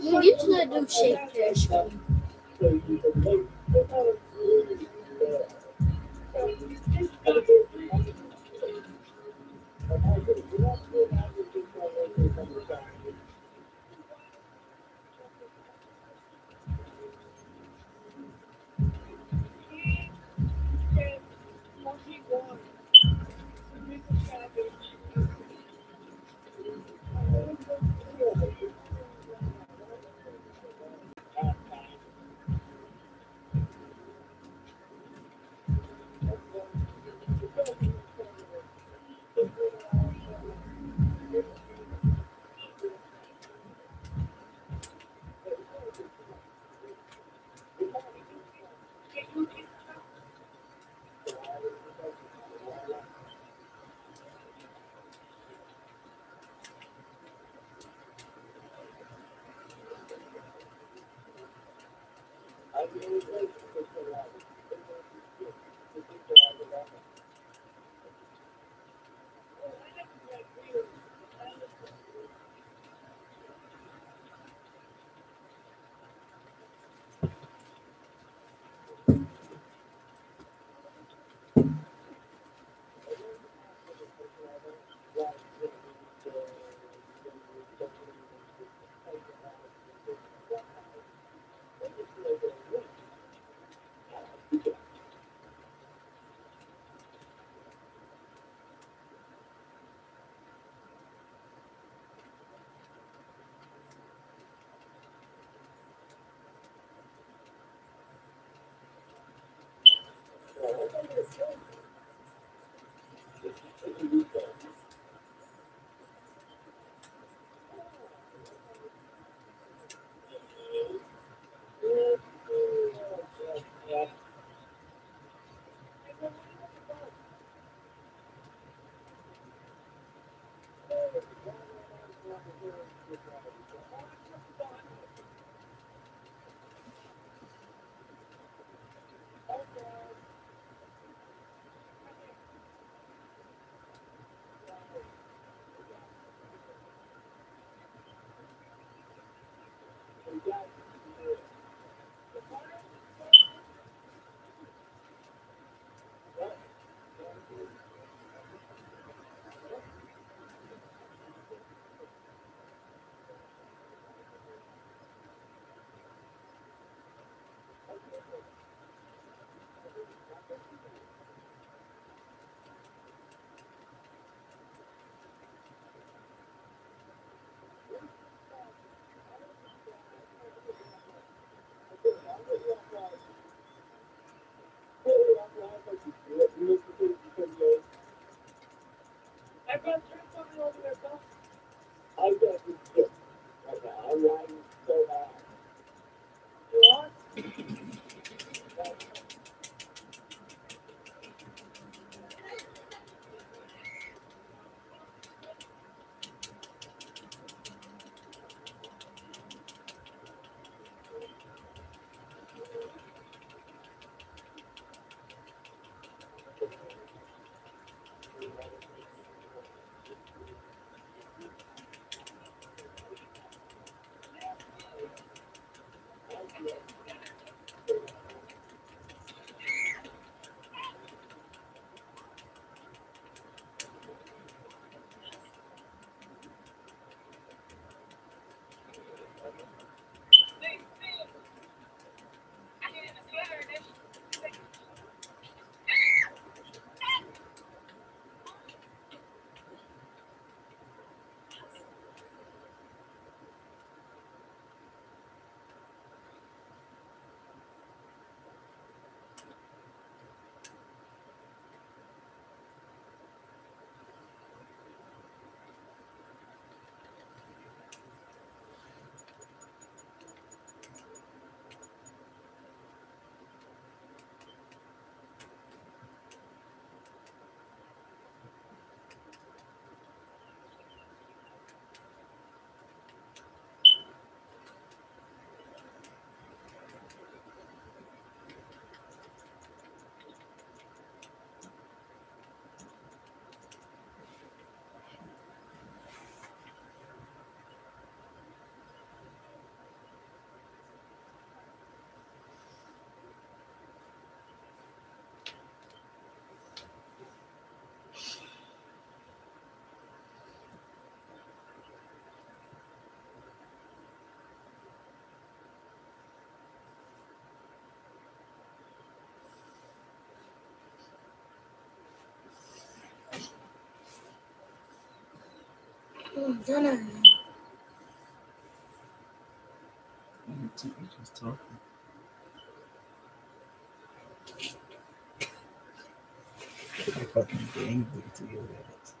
You used to do shake cash. I'm just talking. I fucking gang to your ass.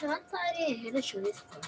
Houseparty and a show this part.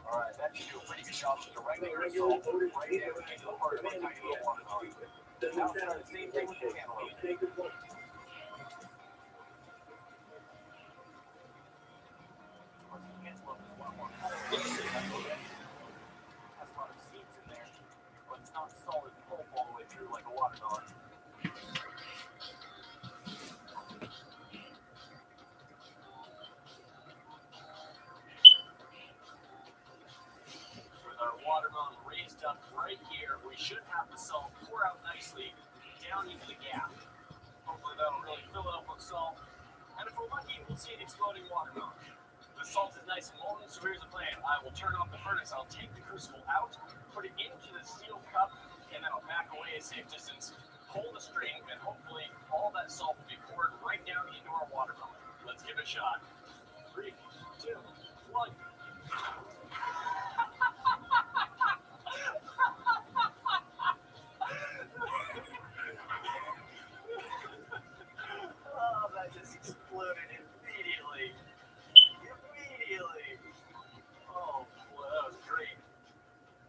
Alright, that should do a pretty good job of directing your assault right into the heart of our tiny little watermelon. Now try the same thing with the cantaloupe. Has a lot of seeds in there, but it's not solid pulp all the way through like a watermelon. With our watermelon raised up right here, we should have the salt pour out nicely down into the gap. Hopefully that'll really fill it up with salt. And if we're lucky, we'll see an exploding watermelon. The salt is nice and molten, so here's the plan. I will turn off the furnace, I'll take the crucible out, put it into the steel cup, and then I'll back away a safe distance, pull the string, and hopefully all that salt will be poured right down into our watermelon. Let's give it a shot. 3, 2, 1. Oh, that just exploded immediately. Oh, boy, that was great.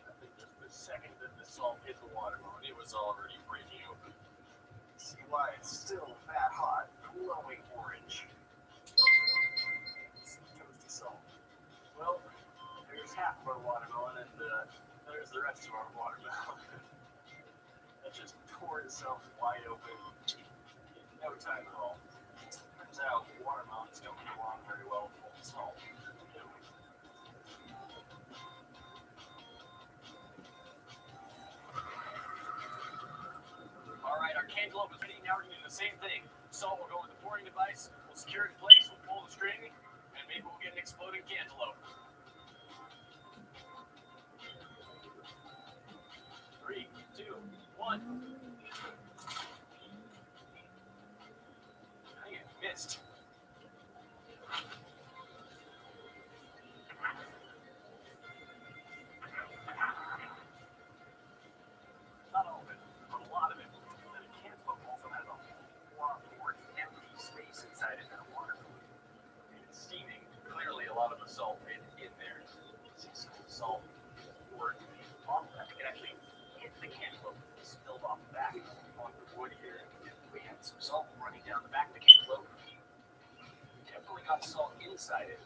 I think just the second that the salt hit the watermelon, it was already breaking open. See why it's still that hot, glowing orange. Some toasty salt. Well, there's half of our watermelon, and there's the rest of our watermelon. That just tore itself wide open in no time at all. Turns out watermelons don't get along very well with molten salt. Alright, our cantaloupe is ready. Now we're going to do the same thing. Salt will go in the pouring device, we'll secure it in place, we'll pull the string, and maybe we'll get an exploding cantaloupe. 3, 2, 1. I think it missed. Not all of it, but a lot of it. And the cantaloupe also has a lot more empty space inside it than a watermelon. It's steaming. Clearly, a lot of the salt is in there. See some salt poured off that. It actually hit the cantaloupe, spilled off the back onto the wood here. We had some salt running down the back of the cantaloupe. Definitely got salt inside it.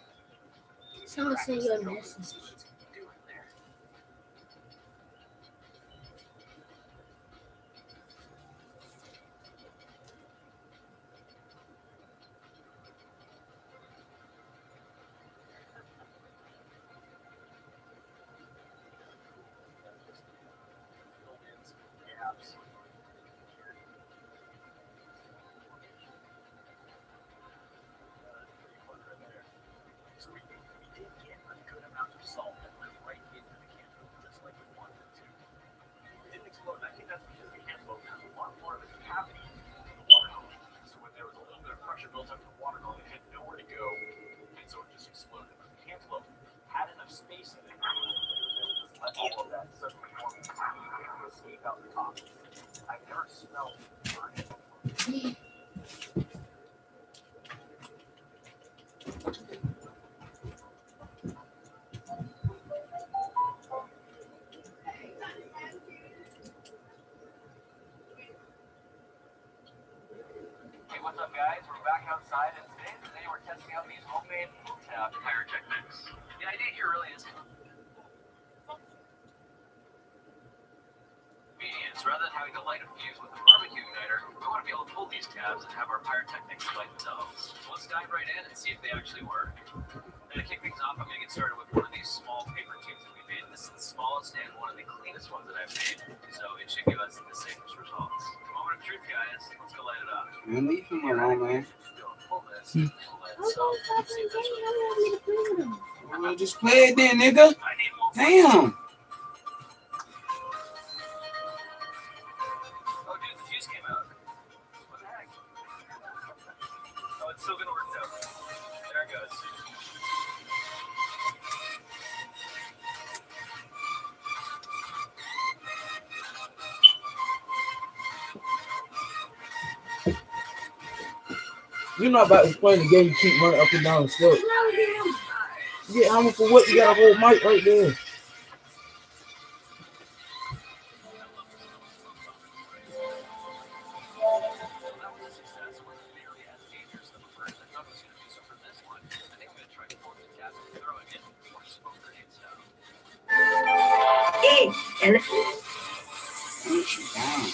Someone sent you a message. So we did get a good amount of salt that went right into the cantaloupe, just like we wanted it to. It didn't explode, and I think that's because the cantaloupe has a lot more of a cavity than the watermelon. So when there was a little bit of pressure built up in the watermelon, it had nowhere to go, and so it just exploded. But the cantaloupe had enough space in it, let all of that suddenly form and escape out the top. I've never smelled burnt before. Hey, what's up, guys? We're back outside, and today we're testing out these homemade tab pyrotechnics. The idea here really is convenience. Rather than having to light a fuse with a barbecue igniter, we want to be able to pull these tabs and have our pyrotechnics light themselves. So let's dive right in and see if they actually work. And to kick things off, I'm going to get started with one of these small paper tubes that we made. This is the smallest and one of the cleanest ones that I've made, so it should give us the safest results. Moment of truth, guys. Let's go light it up. Man, leave him alone, man. Pull this. Pull it. So, let's see if this Well, just play it then, nigga. Damn. Oh, dude, the fuse came out. What the heck? Oh, it's still gonna work though. There it goes. You're not about to play the game. You keep running up and down the steps. You get hammered for what? You got a whole mic right there. Hey, and Push you down.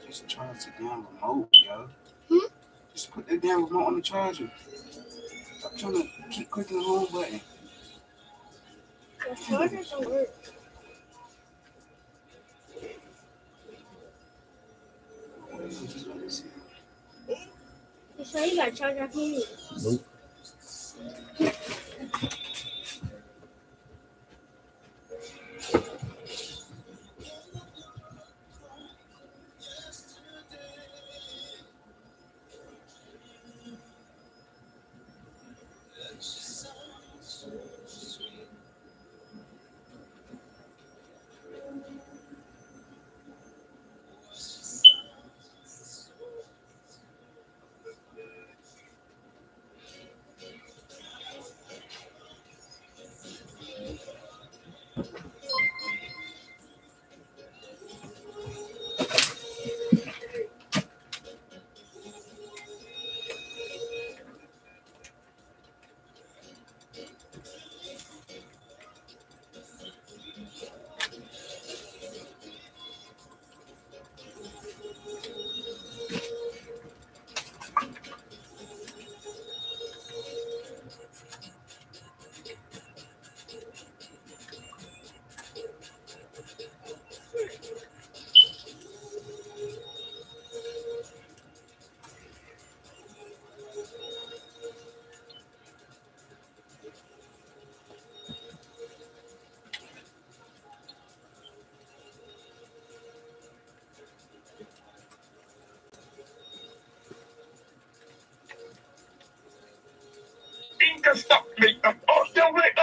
Just charge the damn remote, yo. Just put that damn remote on the charger. Stop trying to keep clicking the home button. The charger don't work. You sure you got a charger I can use? Nope. stop me. Oh, don't wait.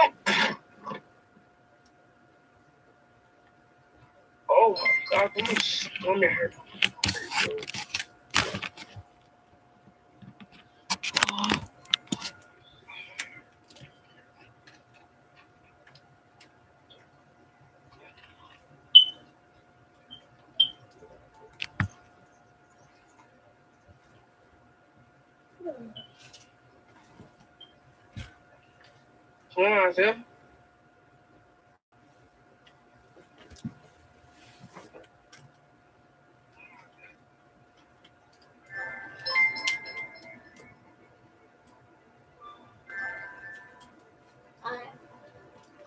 Oh my God, my stomach. Come on, Isaiah.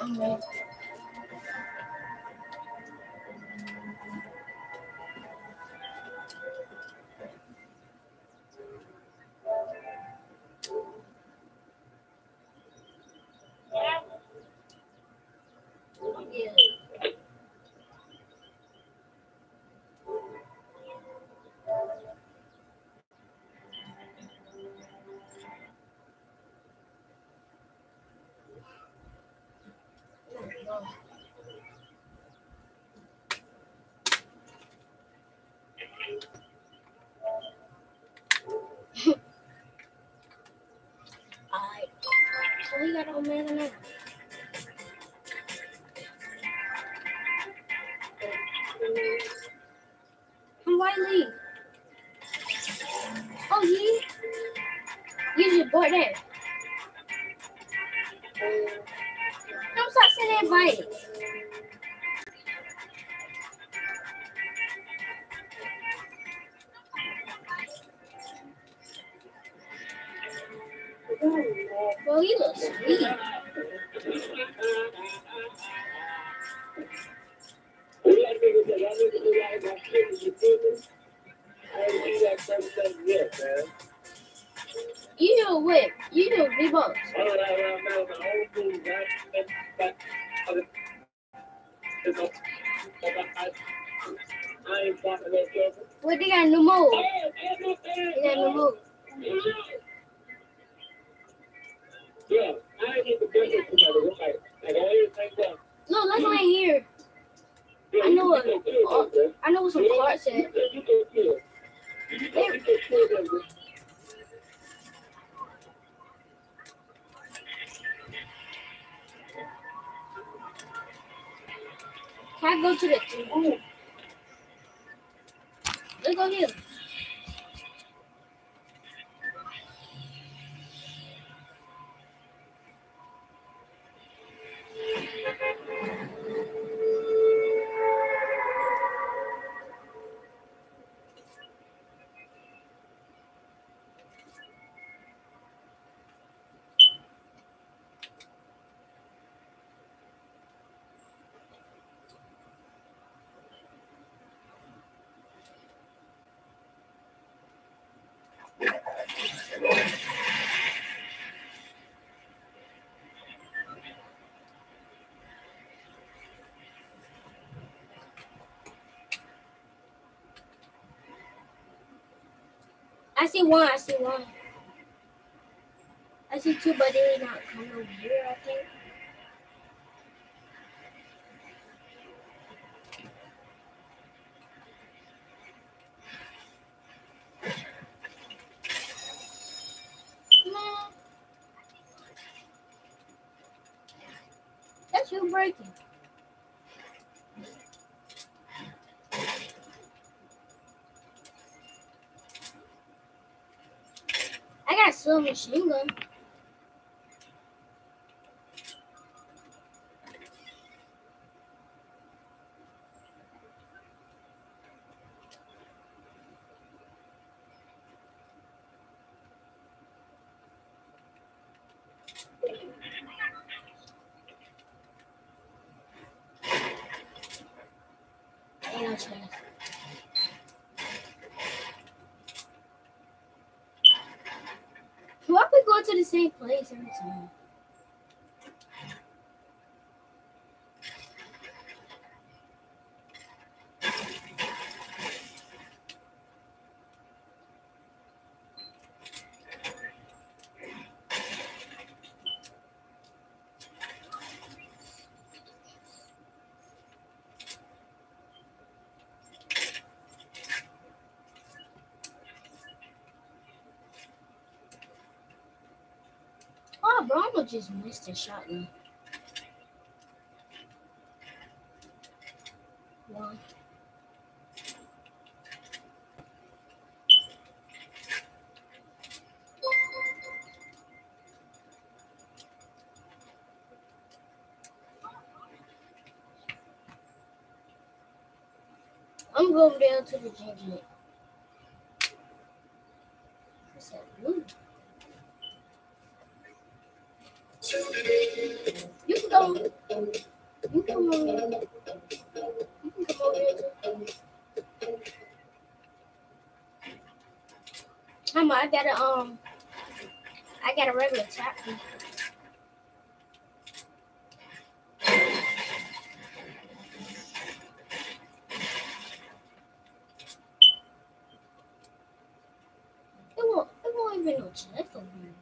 I'm ready. Yeah. Alright. So we got all man now. Why leave? Oh, yeah? You just bought that. Don't stop saying invite. Well, you look sweet. You do what? You do V-Bucks. What, they got a new move? They got a new move. No, let's not here. I know what. I know what some cards said. Can I go to the? Let's go here. I see one. I see two, but they're not coming over here, I think. Man, that's you breaking. I got a silver machine gun. Ain't no chance. Why we go to the same place every time? gonna just miss the shotgun. One. I'm going down to the ginger. What's that blue? You can go. You can come over here. You can come over here too. Mama, I got a regular tackle. It won't even no chest over here.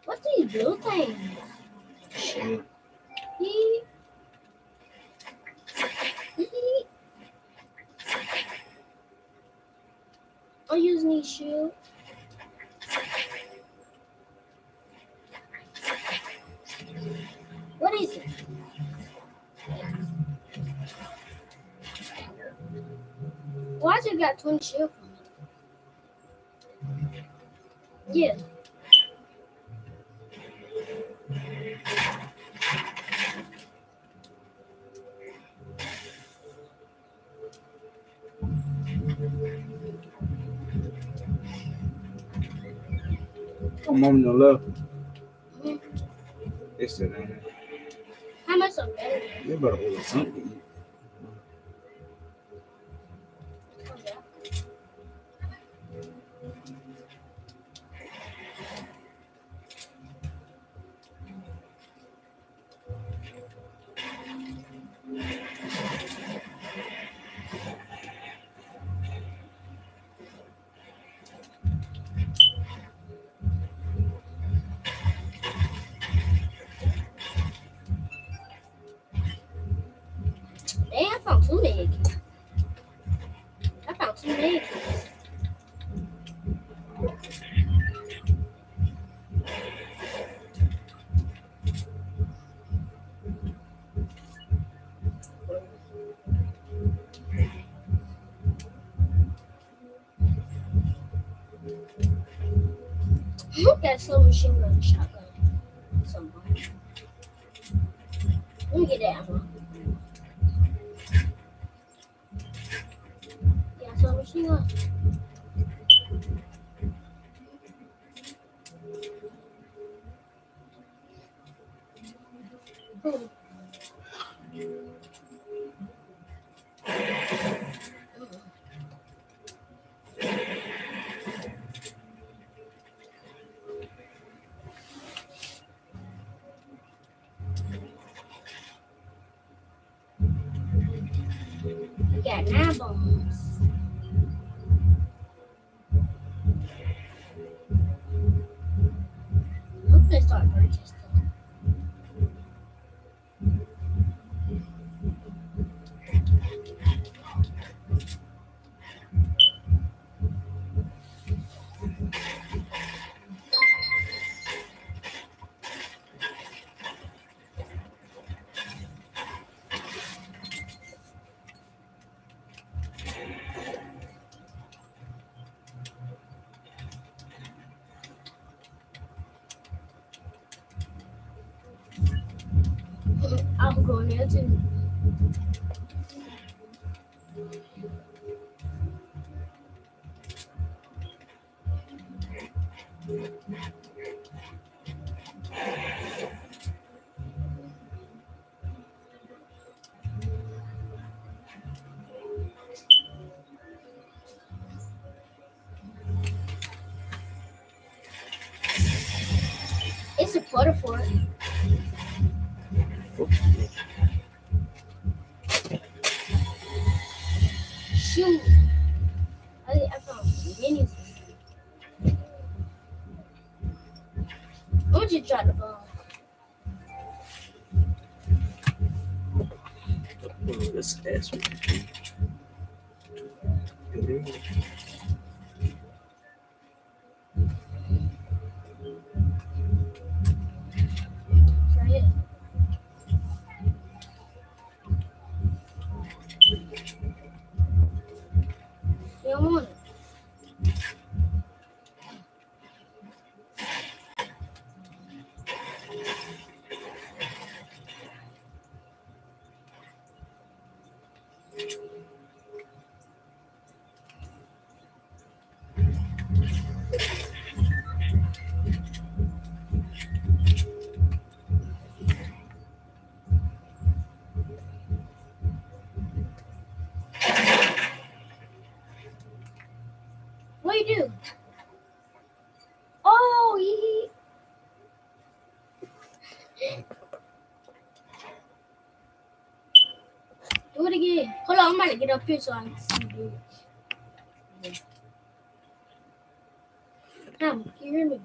What's these blue things? Shit. He. I'm using these shields. What is it? Why you got 20 shield for me? Yeah. I'm on the left. It's still down there. How much of better? You better order something to eat. Damn, I found 2 eggs. I found 2 eggs. Look at slow machine gun shotgun. Somebody. Let me get that ammo. Yeah, slow machine gun. We got 9 bombs. I'm gonna start purchasing. I'm going there too. It's a quarter for it. Shoot. I found minis. I'm gonna just drop the bomb. Oh, this ass. Right here. You don't want it. What do you do? Oh, do it again. Hold on, I'm about to get up here so I can see you. Come, can you hear me?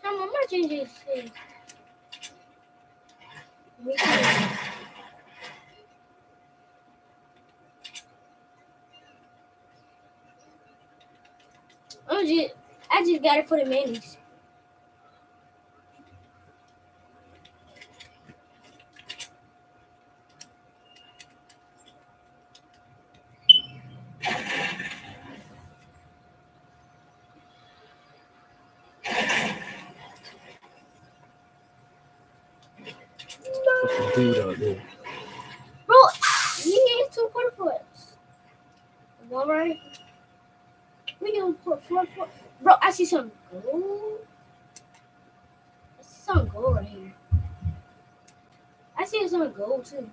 Come, I'm gonna change this. Me too. I just got it for the minis. Fucking dude out there. Bro, you need 2 quarter points. All right. We can put 4. Bro, I see some gold. I see some gold right here. I see some gold too.